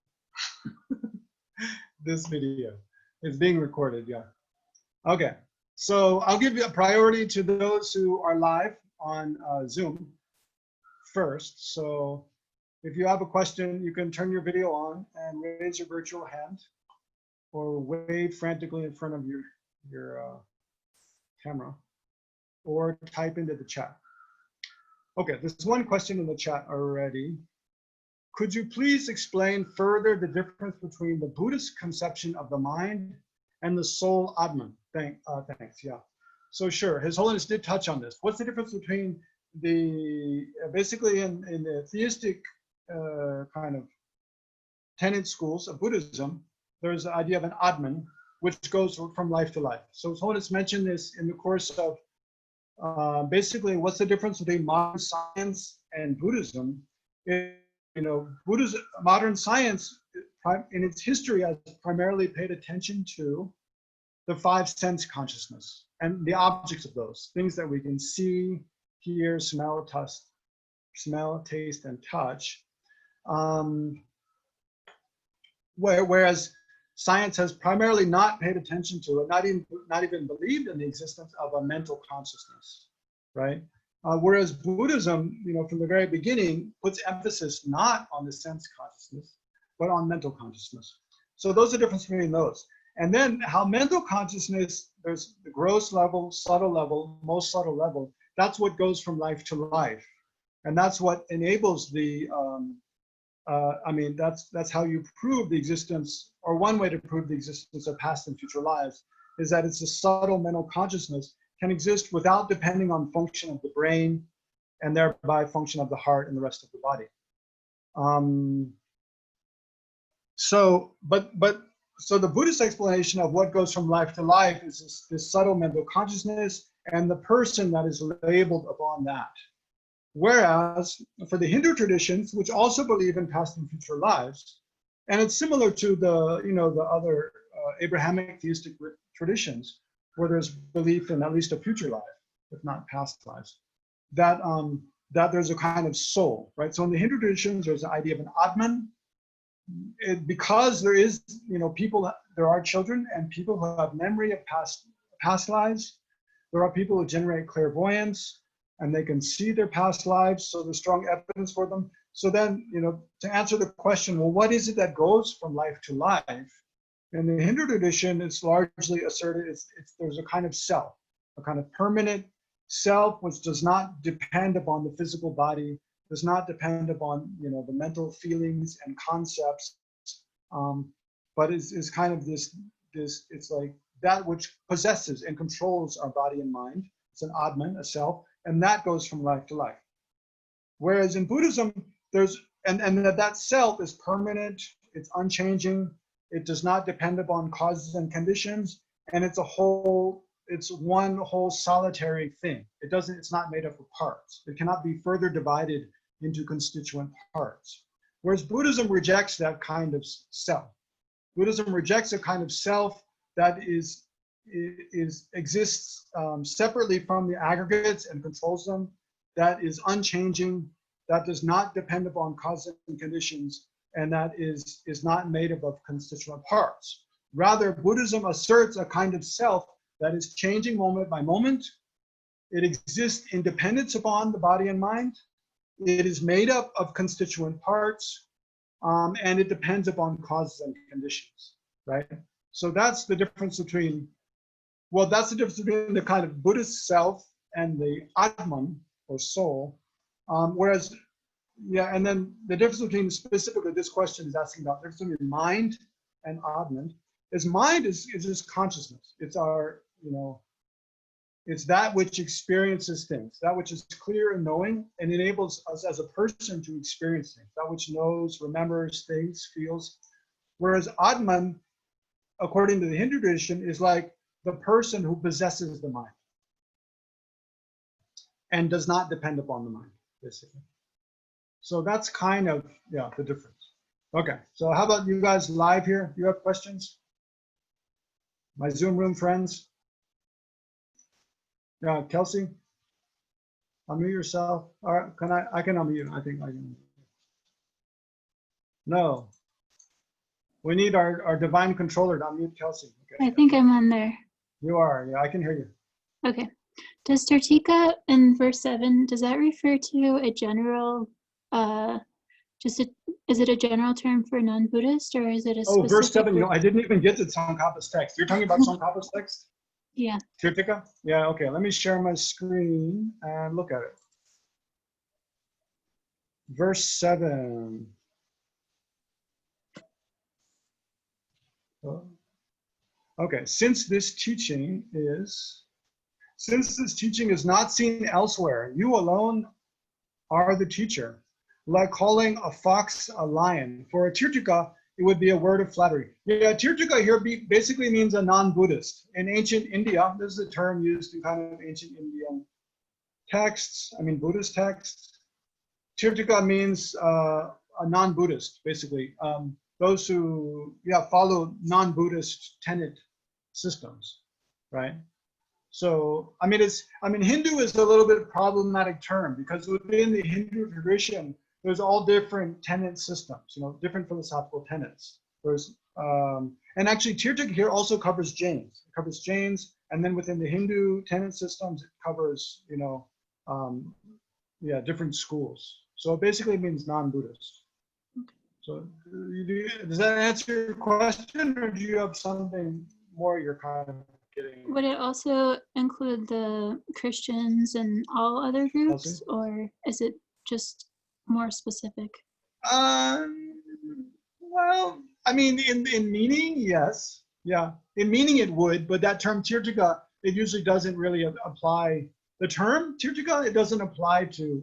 This video is being recorded, yeah. Okay, so I'll give you a priority to those who are live on Zoom first. So if you have a question, you can turn your video on and raise your virtual hand or wave frantically in front of your camera, or type into the chat. Okay, there's one question in the chat already. Could you please explain further the difference between the Buddhist conception of the mind and the soul Atman? Thanks, yeah. So sure, His Holiness did touch on this. What's the difference between basically in the theistic kind of tenet schools of Buddhism, there's the idea of an Atman, which goes from life to life. So His Holiness mentioned this in the course of basically what's the difference between modern science and Buddhism. Buddhism, modern science in its history has primarily paid attention to the five sense consciousness and the objects of those, things that we can see, hear, smell, taste, and touch. Whereas science has primarily not paid attention to it, not even believed in the existence of a mental consciousness, right? Whereas Buddhism, from the very beginning, puts emphasis not on the sense consciousness, but on mental consciousness. So those are the difference between those. And then how mental consciousness, there's the gross level, subtle level, most subtle level, that's what goes from life to life. And that's what enables the, that's how you prove the existence, or one way to prove the existence of past and future lives is that it's a subtle mental consciousnness can exist without depending on function of the brain and thereby function of the heart and the rest of the body. But so the Buddhist explanation of what goes from life to life is this subtle mental consciousness and the person that is labeled upon that. Whereas for the Hindu traditions, which also believe in past and future lives, and it's similar to the, the other Abrahamic theistic traditions, where there's belief in at least a future life, if not past lives, that that there's a kind of soul, right? So in the Hindu traditions, there's the idea of an Atman. Because there is, people, there are children and people who have memory of past lives. There are people who generate clairvoyance and they can see their past lives, so there's strong evidence for them. So then, to answer the question, well, what is it that goes from life to life? In the Hindu tradition, it's largely asserted there's a kind of self, a kind of permanent self which does not depend upon the physical body, does not depend upon the mental feelings and concepts, but is kind of this it's like that which possesses and controls our body and mind. It's an Atman, a self, and that goes from life to life. Whereas in Buddhism, there's and that self is permanent, it's unchanging, it does not depend upon causes and conditions, and it's one whole solitary thing. It's not made up of parts. It cannot be further divided into constituent parts. Whereas Buddhism rejects that kind of self. Buddhism rejects a kind of self that exists separately from the aggregates and controls them, that is unchanging, that does not depend upon causes and conditions, and that is not made up of constituent parts. Rather, Buddhism asserts a kind of self that is changing moment by moment. It exists in dependence upon the body and mind. It is made up of constituent parts, and it depends upon causes and conditions, right? So that's the difference between, the kind of Buddhist self and the Atman, or soul. Whereas, and then the difference between, specifically this question is asking about the difference between mind and Atman, is mind is just consciousness. It's our, it's that which experiences things, that which is clear and knowing and enables us as a person to experience things, that which knows, remembers things, feels. Whereas Atman, according to the Hindu tradition, is like the person who possesses the mind and does not depend upon the mind, basically. So that's kind of, the difference. Okay, so how about you guys live here? Do you have questions? My Zoom room friends? Yeah, Kelsey, unmute yourself. All right, I can unmute you. I think I can. No, we need our divine controller to unmute Kelsey. Okay. I think I'm on there. You are, I can hear you. Okay. Does Tertika in verse 7, does that refer to a general, is it a general term for non-Buddhist, or is it a specific? Verse 7, I didn't even get to Tsongkhapa's text. You're talking about Tsongkhapa's text? Yeah. Tirtika? Yeah, okay. Let me share my screen and look at it. Verse 7. Okay, since this teaching is not seen elsewhere, you alone are the teacher. Like calling a fox a lion. For a Tirtika, it would be a word of flattery. Yeah, Tirtika here basically means a non-Buddhist. In ancient India, this is a term used in kind of ancient Indian texts, Buddhist texts. Tirtika means a non-Buddhist, basically. Those who, follow non-Buddhist tenet systems, right? So, Hindu is a little bit of a problematic term because within the Hindu tradition, there's all different tenet systems, different philosophical tenets. There's, and actually Tirtika here also covers Jains. It covers Jains, and then within the Hindu tenet systems, it covers, different schools. So it basically means non-Buddhist. So does that answer your question, or do you have something more you're kind of getting? Would it also include the Christians and all other groups, or is it just more specific? Well, in meaning, yes. Yeah, in meaning it would, but that term Tirtika, it usually doesn't really apply. The term Tirtika, it doesn't apply to,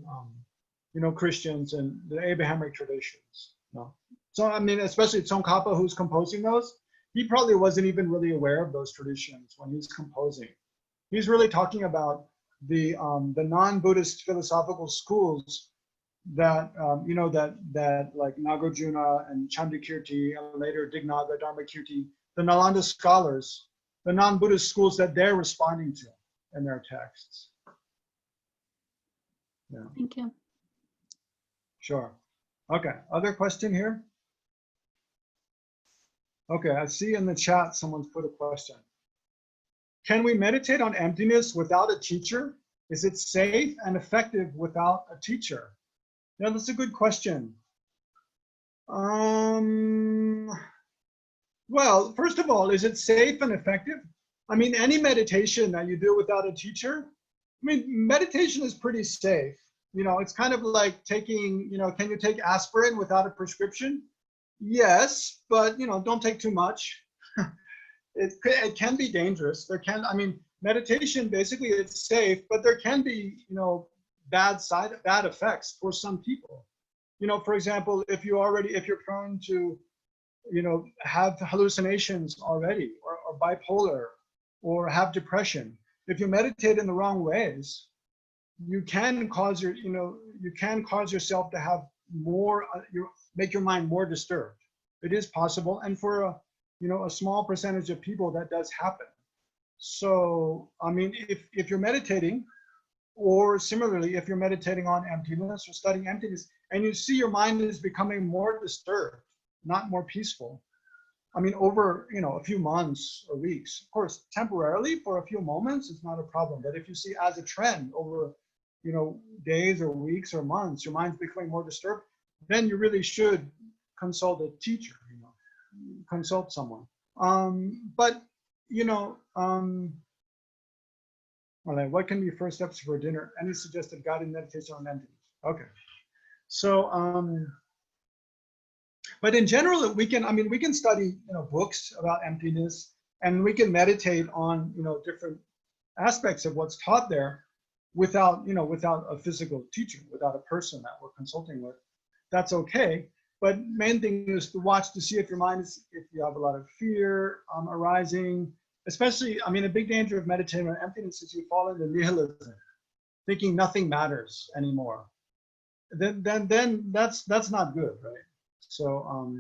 Christians and the Abrahamic traditions. No. So, especially Tsongkhapa, who's composing those, he probably wasn't even really aware of those traditions when he's composing. He's really talking about the non-Buddhist philosophical schools that that like Nagarjuna and Chandrakirti and later Dignaga Dharmakirti, the Nalanda scholars, the non-Buddhist schools that they're responding to in their texts. Yeah. Thank you. Sure. Okay. Other question here? Okay, I see in the chat someone's put a question. Can we meditate on emptiness without a teacher? Is it safe and effective without a teacher? Yeah, that's a good question. Well, first of all, is it safe and effective? I mean, any meditation that you do without a teacher, I mean, meditation is pretty safe. You know, it's kind of like taking, you know, can you take aspirin without a prescription? Yes, but, you know, don't take too much. It can be dangerous. There can, I mean, meditation, basically it's safe, but there can be, you know, bad effects for some people. You know, for example, if you're prone to, you know, have hallucinations already, or bipolar, or have depression, if you meditate in the wrong ways, you can cause yourself to have more, make your mind more disturbed. It is possible, and for a small percentage of people that does happen. So, I mean, if you're meditating, or similarly, if you're meditating on emptiness or studying emptiness, and you see your mind is becoming more disturbed, not more peaceful, I mean, over, you know, a few months or weeks, of course, temporarily for a few moments, it's not a problem. But if you see as a trend over, you know, days or weeks or months, your mind's becoming more disturbed, then you really should consult a teacher, you know, consult someone. But, you know, all right, what can be first steps for dinner? Any suggested guided meditation on emptiness? Okay. So, but in general, we can study, you know, books about emptiness, and we can meditate on, you know, different aspects of what's taught there without a physical teacher, without a person that we're consulting with. That's okay. But main thing is to watch to see if your mind is, if you have a lot of fear arising, especially, I mean, a big danger of meditating on emptiness is you fall into nihilism, thinking nothing matters anymore. Then that's not good, right? So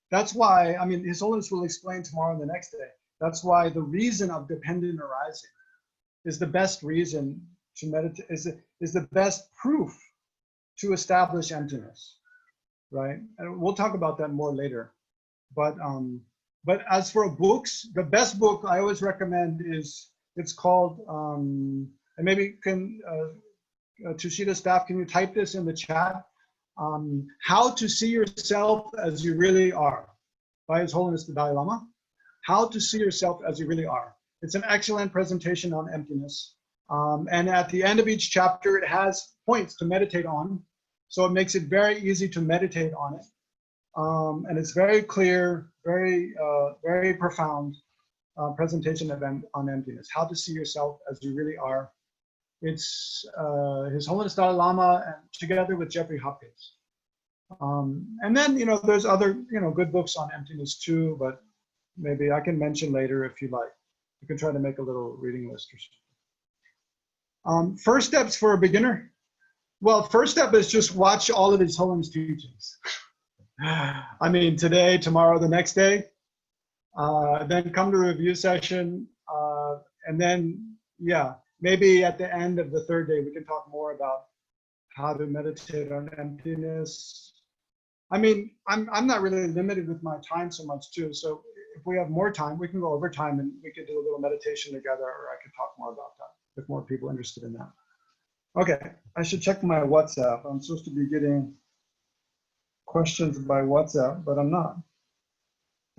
that's why, I mean, His Holiness will explain tomorrow and the next day. That's why the reason of dependent arising is the best reason to meditate, is the best proof to establish emptiness, right? And we'll talk about that more later. But as for books, the best book I always recommend is, it's called, and maybe can, Tushita staff, can you type this in the chat? How to See Yourself as You Really Are, by His Holiness the Dalai Lama. How to See Yourself as You Really Are. It's an excellent presentation on emptiness. And at the end of each chapter, it has points to meditate on. So it makes it very easy to meditate on it. And it's very clear, very profound presentation on emptiness. How to See Yourself as You Really Are. It's His Holiness Dalai Lama, and together with Jeffrey Hopkins. And then, you know, there's other, you know, good books on emptiness too, but maybe I can mention later if you like. You can try to make a little reading list or something. First steps for a beginner. Well, first step is just watch all of His Holiness teachings. I mean, today, tomorrow, the next day. Then come to review session. And then, yeah, maybe at the end of the third day, we can talk more about how to meditate on emptiness. I mean, I'm not really limited with my time so much too. So if we have more time, we can go over time and we could do a little meditation together, or I could talk more about that if more people are interested in that. Okay, I should check my WhatsApp. I'm supposed to be getting questions by WhatsApp, but I'm not.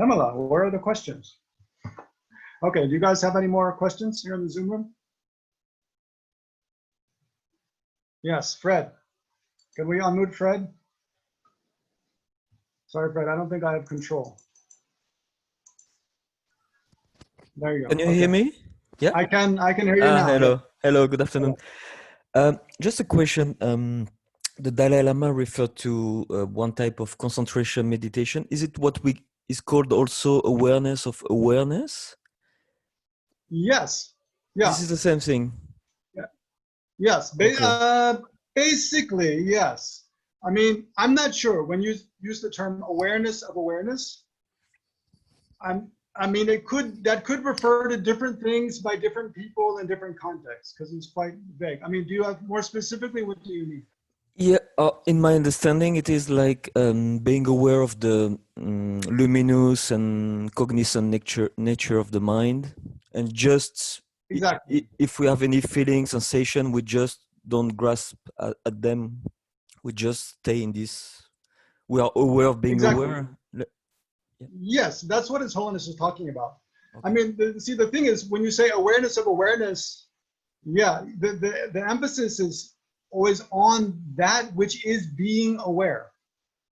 Emila, where are the questions? Okay, do you guys have any more questions here in the Zoom room? Yes, Fred. Can we unmute Fred? Sorry, Fred, I don't think I have control. There you go. Can you hear me? Yeah, I can hear you now. hello, Yeah. hello, good afternoon. Just a question. The Dalai Lama referred to one type of concentration meditation. Is it what we is called also awareness of awareness. Yes. Yeah. This is the same thing. Yeah. Yes. Okay. Basically, yes. I mean, I'm not sure when you use the term awareness of awareness. I mean, that could refer to different things by different people in different contexts because it's quite vague. I mean, do you have more specifically what do you mean? Yeah, in my understanding, it is like being aware of the luminous and cognizant nature of the mind, and just Exactly. if we have any feeling, sensation, we just don't grasp at them. We just stay in this. We are aware of being Exactly. aware. Yeah. Yes, that's what His Holiness is talking about. Okay. I mean, see, the thing is, when you say awareness of awareness, yeah, the emphasis is always on that which is being aware.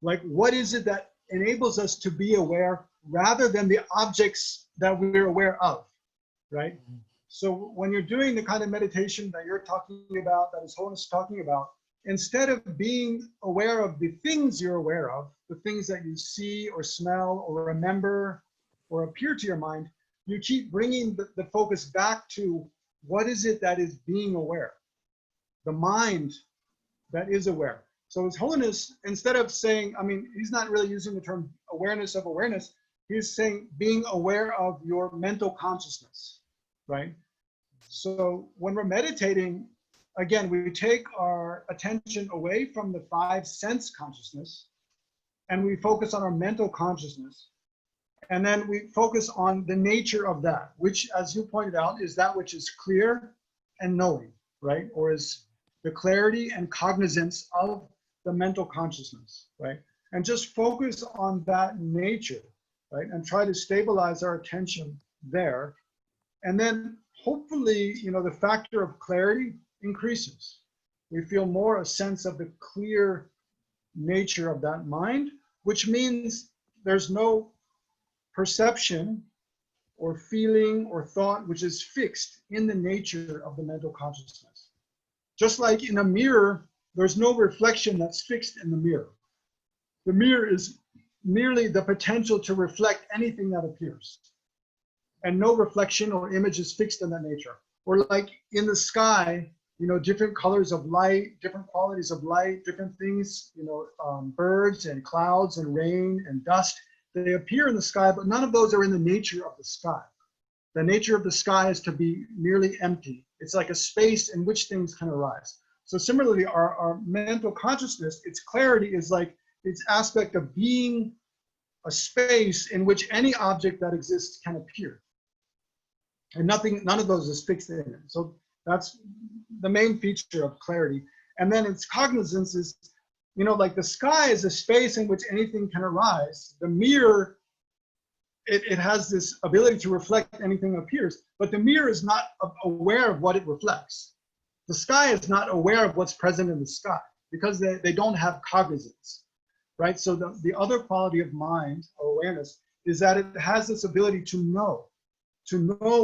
Like, what is it that enables us to be aware rather than the objects that we're aware of, right? So when you're doing the kind of meditation that you're talking about, that His Holiness is talking about, instead of being aware of the things you're aware of, the things that you see or smell or remember or appear to your mind, you keep bringing the focus back to what is it that is being aware, the mind that is aware. So His Holiness, instead of saying, I mean, he's not really using the term awareness of awareness, he's saying being aware of your mental consciousness, right? So when we're meditating, again, we take our attention away from the five sense consciousness and we focus on our mental consciousness. And then we focus on the nature of that, which, as you pointed out, is that which is clear and knowing, right? Or is the clarity and cognizance of the mental consciousness, right? And just focus on that nature, right? And try to stabilize our attention there. And then hopefully, you know, the factor of clarity increases. We feel more a sense of the clear nature of that mind, which means there's no perception or feeling or thought which is fixed in the nature of the mental consciousness. Just like in a mirror, there's no reflection that's fixed in the mirror. The mirror is merely the potential to reflect anything that appears. And no reflection or image is fixed in that nature. Or like in the sky, you know, different colors of light, different qualities of light, different things, you know, birds and clouds and rain and dust, they appear in the sky, but none of those are in the nature of the sky. The nature of the sky is to be merely empty. It's like a space in which things can arise. So similarly, our mental consciousness, its clarity is like its aspect of being a space in which any object that exists can appear. And none of those is fixed in it. So that's the main feature of clarity. And then its cognizance is, you know, like the sky is a space in which anything can arise. The mirror, it has this ability to reflect anything that appears, but the mirror is not aware of what it reflects. The sky is not aware of what's present in the sky because they don't have cognizance, right? So the other quality of mind or awareness is that it has this ability to know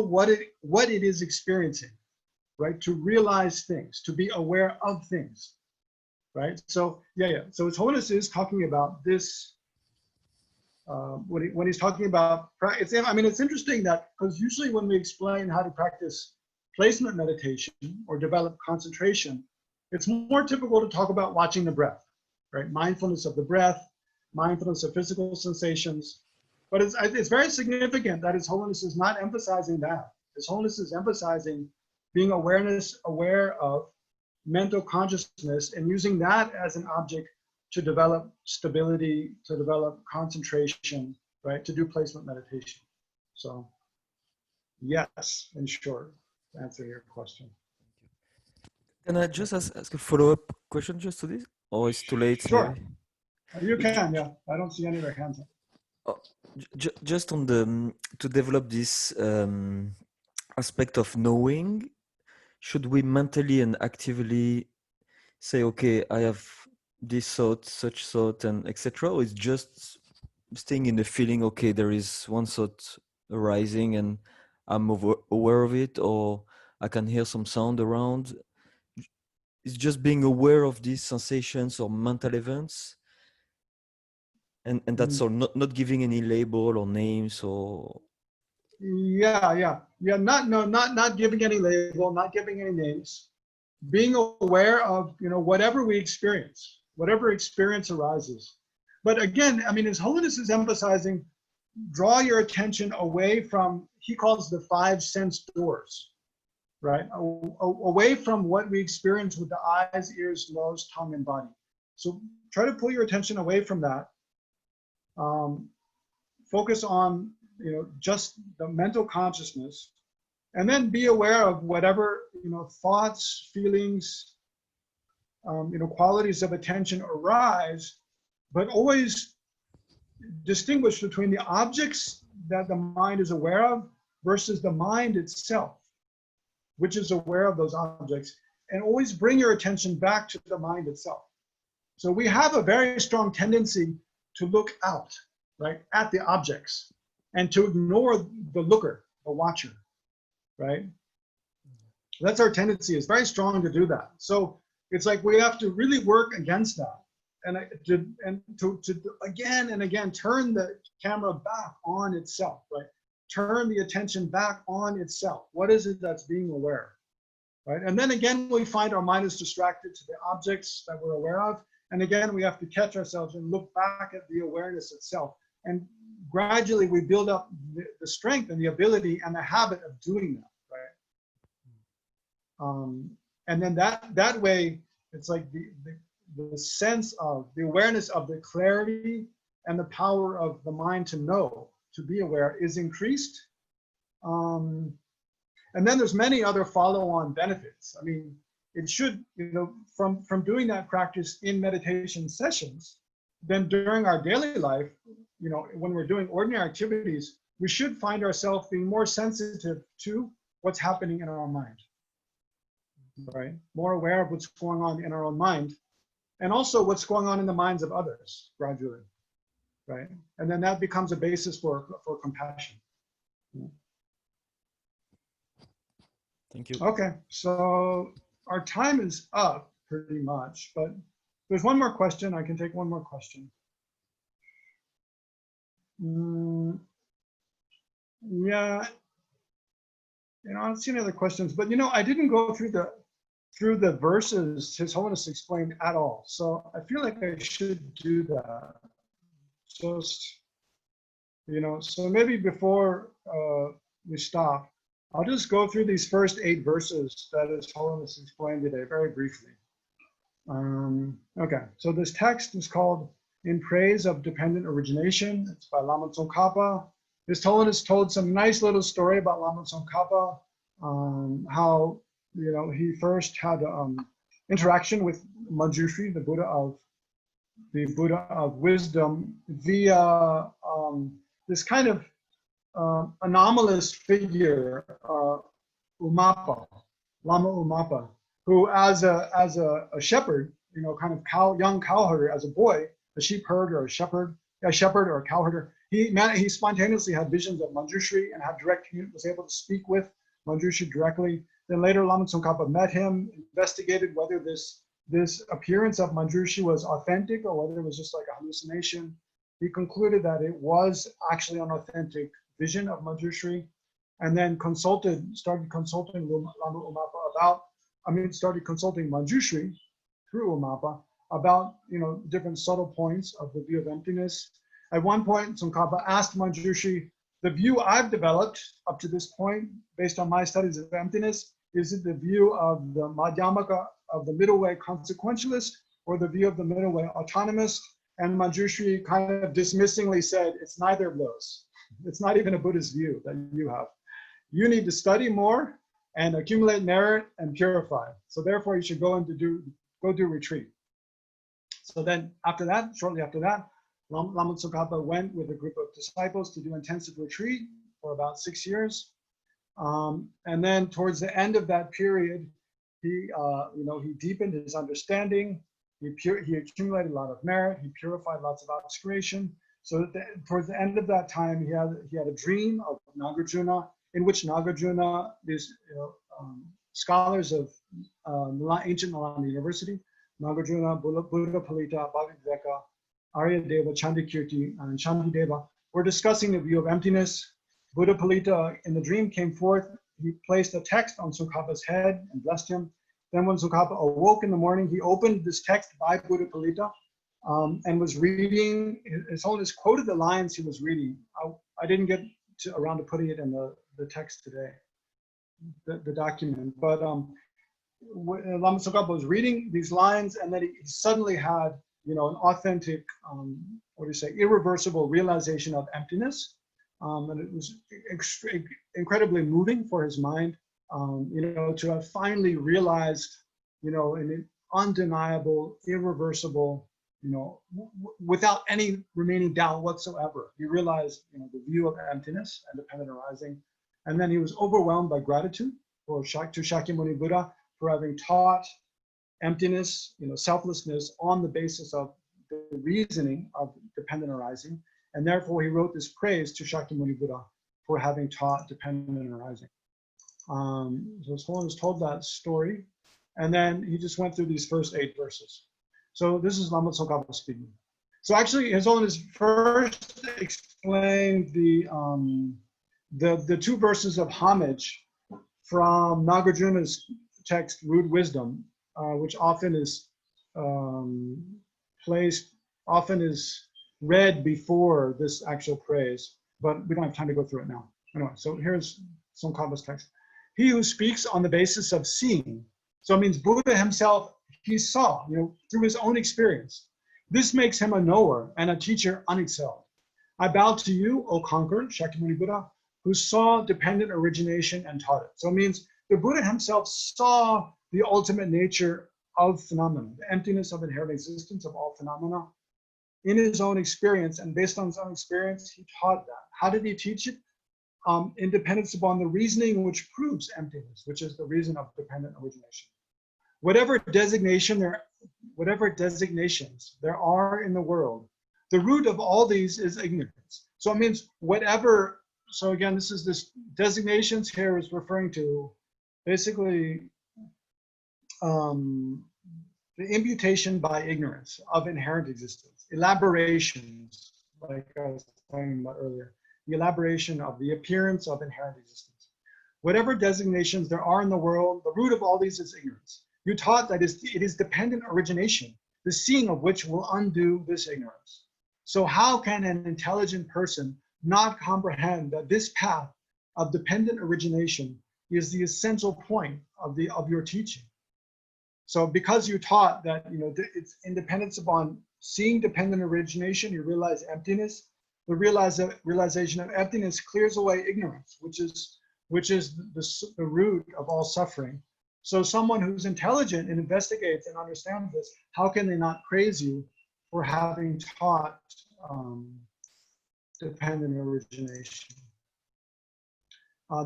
what it is experiencing, right? To realize things, to be aware of things, right? So yeah. So His Holiness is talking about this when he's talking about practice. I mean, it's interesting that because usually when we explain how to practice placement meditation or develop concentration, it's more typical to talk about watching the breath, right? Mindfulness of the breath, mindfulness of physical sensations. But it's very significant that His Holiness is not emphasizing that. His Holiness is emphasizing being aware of mental consciousness and using that as an object to develop stability, to develop concentration, right? To do placement meditation. So yes, in short, to answer your question. Can I just ask a follow-up question just to this? Or it's too late Sure, maybe? you can, yeah. I don't see any other hands up. Oh, just on the to develop this aspect of knowing, should we mentally and actively say, okay, I have this thought, such thought, and etc., or it's just staying in the feeling, okay, there is one thought arising and I'm aware of it, or I can hear some sound around. It's just being aware of these sensations or mental events And that's all, not giving any label or names or... Yeah. Not giving any label, not giving any names, being aware of, whatever we experience, whatever experience arises. But again, I mean, His Holiness is emphasizing, draw your attention away from, he calls the 5 sense doors, right? Away from what we experience with the eyes, ears, nose, tongue, and body. So try to pull your attention away from that. Focus on, just the mental consciousness, and then be aware of whatever, thoughts, feelings, qualities of attention arise, but always distinguish between the objects that the mind is aware of versus the mind itself, which is aware of those objects, and always bring your attention back to the mind itself. So we have a very strong tendency to look out, right, at the objects, and to ignore the looker, the watcher, right? That's our tendency. It's very strong to do that. So it's like we have to really work against that, and to again and again turn the camera back on itself, right? Turn the attention back on itself. What is it that's being aware, right? And then again, we find our mind is distracted to the objects that we're aware of. And again, we have to catch ourselves and look back at the awareness itself. And gradually we build up the strength and the ability and the habit of doing that, right? And then that way, it's like the sense of the awareness of the clarity and the power of the mind to know, to be aware, is increased. And then there's many other follow-on benefits. I mean, it should, from doing that practice in meditation sessions, then during our daily life, when we're doing ordinary activities, we should find ourselves being more sensitive to what's happening in our own mind, right? More aware of what's going on in our own mind, and also what's going on in the minds of others gradually, right? And then that becomes a basis for compassion. Thank you. Okay, so our time is up pretty much, but there's one more question. I can take one more question. Yeah, I don't see any other questions, but I didn't go through the verses His Holiness explained at all. So I feel like I should do that. Just, so maybe before we stop, I'll just go through these first 8 verses that His Holiness explained today very briefly. Okay, so this text is called In Praise of Dependent Origination. It's by Lama Tsongkhapa. His Holiness told some nice little story about Lama Tsongkhapa, how he first had interaction with Manjushri, the Buddha of wisdom, via this kind of anomalous figure, Lama Umapa, who as a shepherd, kind of young cowherder, as a boy, a sheep herder or a shepherd or a cowherder, he spontaneously had visions of Manjushri and was able to speak with Manjushri directly. Then later Lama Tsongkhapa met him, investigated whether this appearance of Manjushri was authentic or whether it was just like a hallucination. He concluded that it was actually an authentic vision of Manjushri, and then started consulting Lama Umapa started consulting Manjushri through Umapa about different subtle points of the view of emptiness. At one point, Tsongkhapa asked Manjushri, the view I've developed up to this point, based on my studies of emptiness, is it the view of the Madhyamaka, of the middle way consequentialist, or the view of the middle way autonomist? And Manjushri kind of dismissingly said, it's neither of those. It's not even a Buddhist view that you have. You need to study more and accumulate merit and purify. So therefore you should go do retreat. So then after that, shortly after that, Lama Tsongkhapa went with a group of disciples to do intensive retreat for about 6 years. And then towards the end of that period, he deepened his understanding. He accumulated a lot of merit. He purified lots of obscuration. So towards the end of that time, he had a dream of Nagarjuna, in which Nagarjuna, these scholars of ancient Nalanda University, Nagarjuna, Buddha Palita, Bhagavad Aryadeva, Chandikirti, and Shantideva were discussing the view of emptiness. Buddha Palita in the dream came forth. He placed a text on Tsongkhapa's head and blessed him. Then when Tsongkhapa awoke in the morning, he opened this text by Buddha Palita and was reading. His Holiness quoted the lines he was reading. I didn't get around to putting it in the text today, the document. But Lama Tsongkhapa was reading these lines, and then he suddenly had, an authentic, irreversible realization of emptiness. And it was incredibly moving for his mind, to have finally realized, an undeniable, irreversible, without any remaining doubt whatsoever. He realized, the view of emptiness and dependent arising. And then he was overwhelmed by gratitude to Shakyamuni Buddha for having taught emptiness, selflessness on the basis of the reasoning of dependent arising. And therefore he wrote this praise to Shakyamuni Buddha for having taught dependent arising. So His Holiness told that story, and then he just went through these first 8 verses. So this is Lama Tsongkhapa speaking. So actually His Holiness first explained the 2 verses of homage from Nagarjuna's text, Rude Wisdom, which often is read before this actual praise, but we don't have time to go through it now. Anyway, so here's Tsongkhapa's text. He who speaks on the basis of seeing, so it means Buddha himself, he saw, through his own experience. This makes him a knower and a teacher unexcelled. I bow to you, O conqueror, Shakyamuni Buddha, who saw dependent origination and taught it. So it means the Buddha himself saw the ultimate nature of phenomena, the emptiness of inherent existence of all phenomena in his own experience, and based on his own experience, he taught that. How did he teach it? In dependence upon the reasoning which proves emptiness, which is the reason of dependent origination. Whatever designations there are in the world, the root of all these is ignorance. So it means whatever, so again, this designations here is referring to basically the imputation by ignorance of inherent existence, elaborations, like I was talking about earlier, the elaboration of the appearance of inherent existence. Whatever designations there are in the world, the root of all these is ignorance. You taught that it is dependent origination, the seeing of which will undo this ignorance. So how can an intelligent person not comprehend that this path of dependent origination is the essential point of your teaching? So because you taught that it's independence upon seeing dependent origination, you realize emptiness. The realization of emptiness clears away ignorance, which is the root of all suffering. So someone who's intelligent and investigates and understands this, how can they not praise you for having taught dependent origination?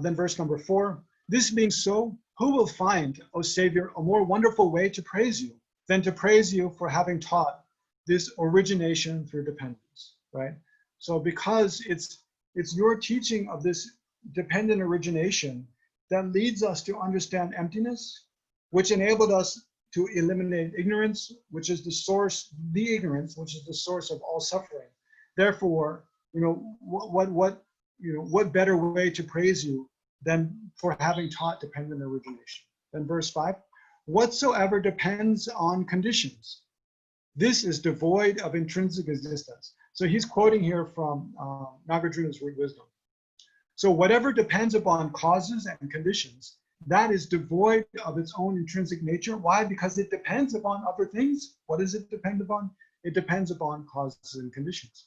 Then verse number 4, this being so, who will find, O Savior, a more wonderful way to praise you than to praise you for having taught this origination through dependence, right? So because it's your teaching of this dependent origination that leads us to understand emptiness, which enabled us to eliminate ignorance, which is the ignorance, which is the source of all suffering. Therefore, what better way to praise you than for having taught dependent origination? Then verse 5, whatsoever depends on conditions, this is devoid of intrinsic existence. So he's quoting here from Nagarjuna's Root Wisdom. So whatever depends upon causes and conditions, that is devoid of its own intrinsic nature. Why? Because it depends upon other things. What does it depend upon? It depends upon causes and conditions.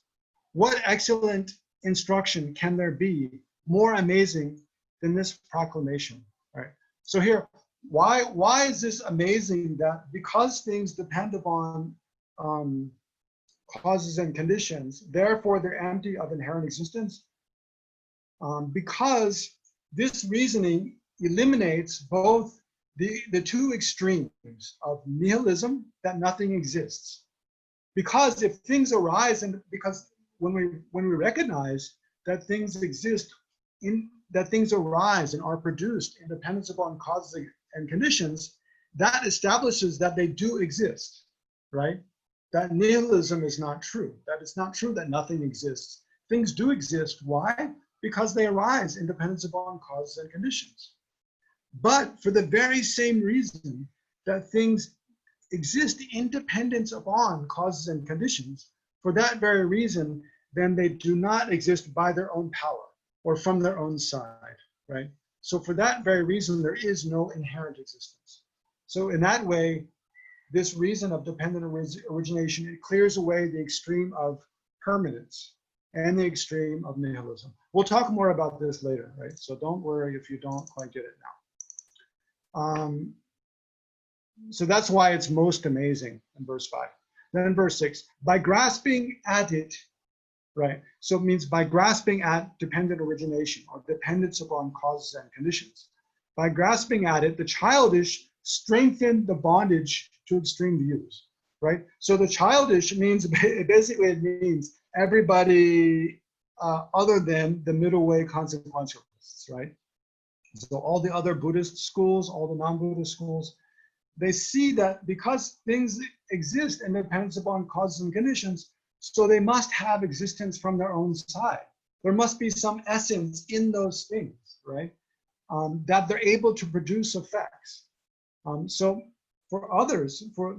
What excellent instruction can there be more amazing than this proclamation? Right. So here, why is this amazing? That because things depend upon causes and conditions, therefore they're empty of inherent existence. Because this reasoning eliminates both the 2 extremes of nihilism, that nothing exists. Because if things arise, and because when we recognize that things exist, that things arise and are produced in dependence upon causes and conditions, that establishes that they do exist, right? that nihilism is not true, that it's not true that nothing exists. Things do exist. Why? Because they arise in dependence upon causes and conditions. But for the very same reason that things exist in dependence upon causes and conditions, for that very reason, then they do not exist by their own power or from their own side, right? So for that very reason, there is no inherent existence. So in that way, this reason of dependent origination, it clears away the extreme of permanence and the extreme of nihilism. We'll talk more about this later, right? So don't worry if you don't quite get it now. So that's why it's most amazing in verse 5. Then in verse 6, by grasping at it, right? So it means by grasping at dependent origination or dependence upon causes and conditions. By grasping at it, the childish strengthen the bondage to extreme views, right? So the childish means, basically it means everybody other than the middle way consequentialists, right? So all the other Buddhist schools, all the non-Buddhist schools, they see that because things exist in dependence upon causes and conditions, so they must have existence from their own side. There must be some essence in those things, right? That they're able to produce effects. So for others, for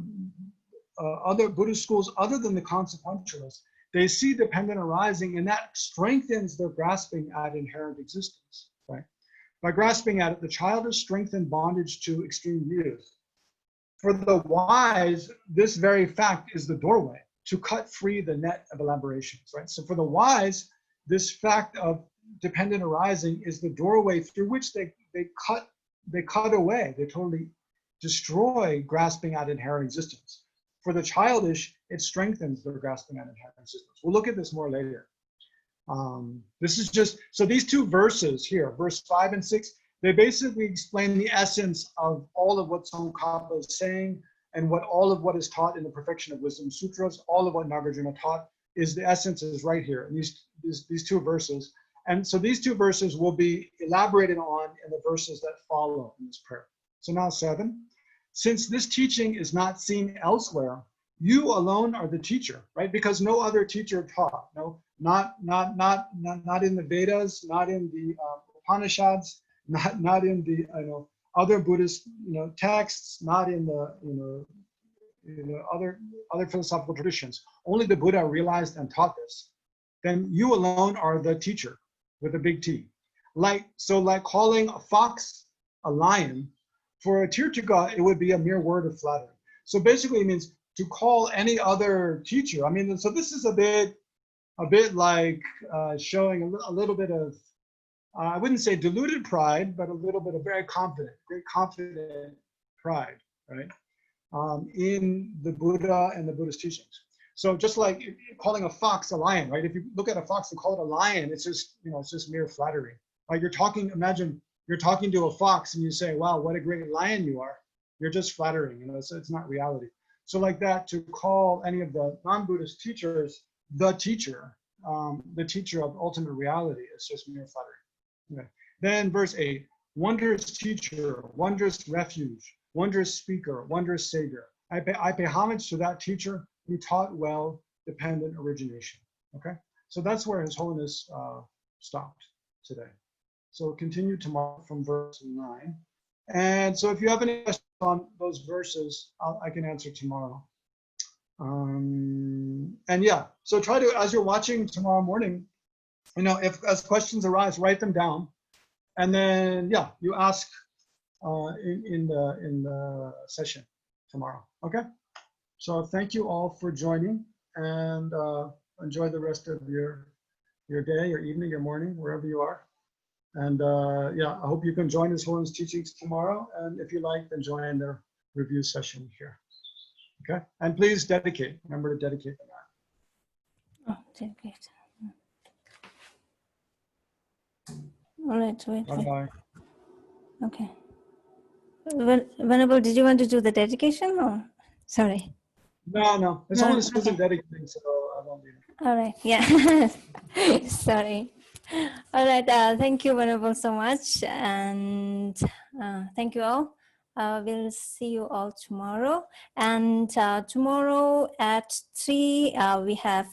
other Buddhist schools other than the consequentialists, they see dependent arising, and that strengthens their grasping at inherent existence, right? By grasping at it, the childish strengthen bondage to extreme views. For the wise, this very fact is the doorway to cut free the net of elaborations, right? So for the wise, this fact of dependent arising is the doorway through which they cut away, they totally destroy grasping at inherent existence. For the childish, it strengthens their grasping at inherent existence. We'll look at this more later. This is just, so these two verses here, verse 5 and 6, they basically explain the essence of all of what Tsongkhapa is saying and what all of what is taught in the Perfection of Wisdom Sutras, all of what Nagarjuna taught, is the essence is right here in these two verses. And so these two verses will be elaborated on in the verses that follow in this prayer. So now 7, since this teaching is not seen elsewhere, you alone are the teacher, right? Because no other teacher taught, no, not in the Vedas, not in the Upanishads, not in the other Buddhist texts, not in the other philosophical traditions. Only the Buddha realized and taught this. Then you alone are the teacher with a big T. Like calling a fox a lion, for a Tirthaka, it would be a mere word of flattery. So basically it means to call any other teacher. I mean, so this is a bit like showing a little bit of, I wouldn't say deluded pride, but a little bit of very confident pride, right? In the Buddha and the Buddhist teachings. So just like calling a fox a lion, right? If you look at a fox and call it a lion, it's just, it's just mere flattery. Like imagine you're talking to a fox and you say, wow, what a great lion you are. You're just flattering, so it's not reality. So like that, to call any of the non-Buddhist teachers the teacher of ultimate reality, is just mere flattery. Okay. Then verse 8, wondrous teacher, wondrous refuge, wondrous speaker, wondrous savior. I pay homage to that teacher who taught well dependent origination. Okay, so that's where His Holiness stopped today. So we'll continue tomorrow from verse 9. And so if you have any questions on those verses, I can answer tomorrow. And yeah, so try to, as you're watching tomorrow morning, if as questions arise, write them down. And then, yeah, you ask in the session tomorrow. Okay, so thank you all for joining, and enjoy the rest of your day, your evening, your morning, wherever you are. And yeah, I hope you can join His Holiness teachings tomorrow. And if you like, then join the review session here. Okay, and please dedicate. Remember to dedicate the mat. Oh, dedicate. All right, wait. Bye-bye. Okay. Venerable, did you want to do the dedication or? Sorry. No. It's No, only Susan okay. dedicating, so I won't be. All right, yeah. Sorry. All right, thank you, Venerable, so much. And thank you all we'll see you all tomorrow. And tomorrow at 3, we have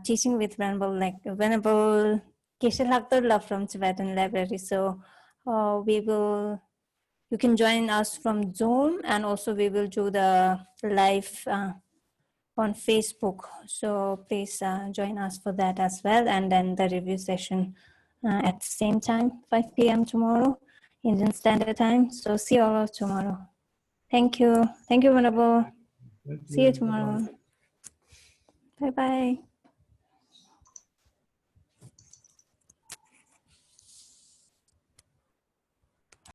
teaching with Venerable Geshe from Tibetan Library. So you can join us from Zoom, and also we will do the live on Facebook. So please join us for that as well. And then the review session at the same time, 5 p.m. tomorrow, Indian Standard Time. So see you all tomorrow. Thank you. Thank you, Venerable. See you tomorrow. Bye-bye.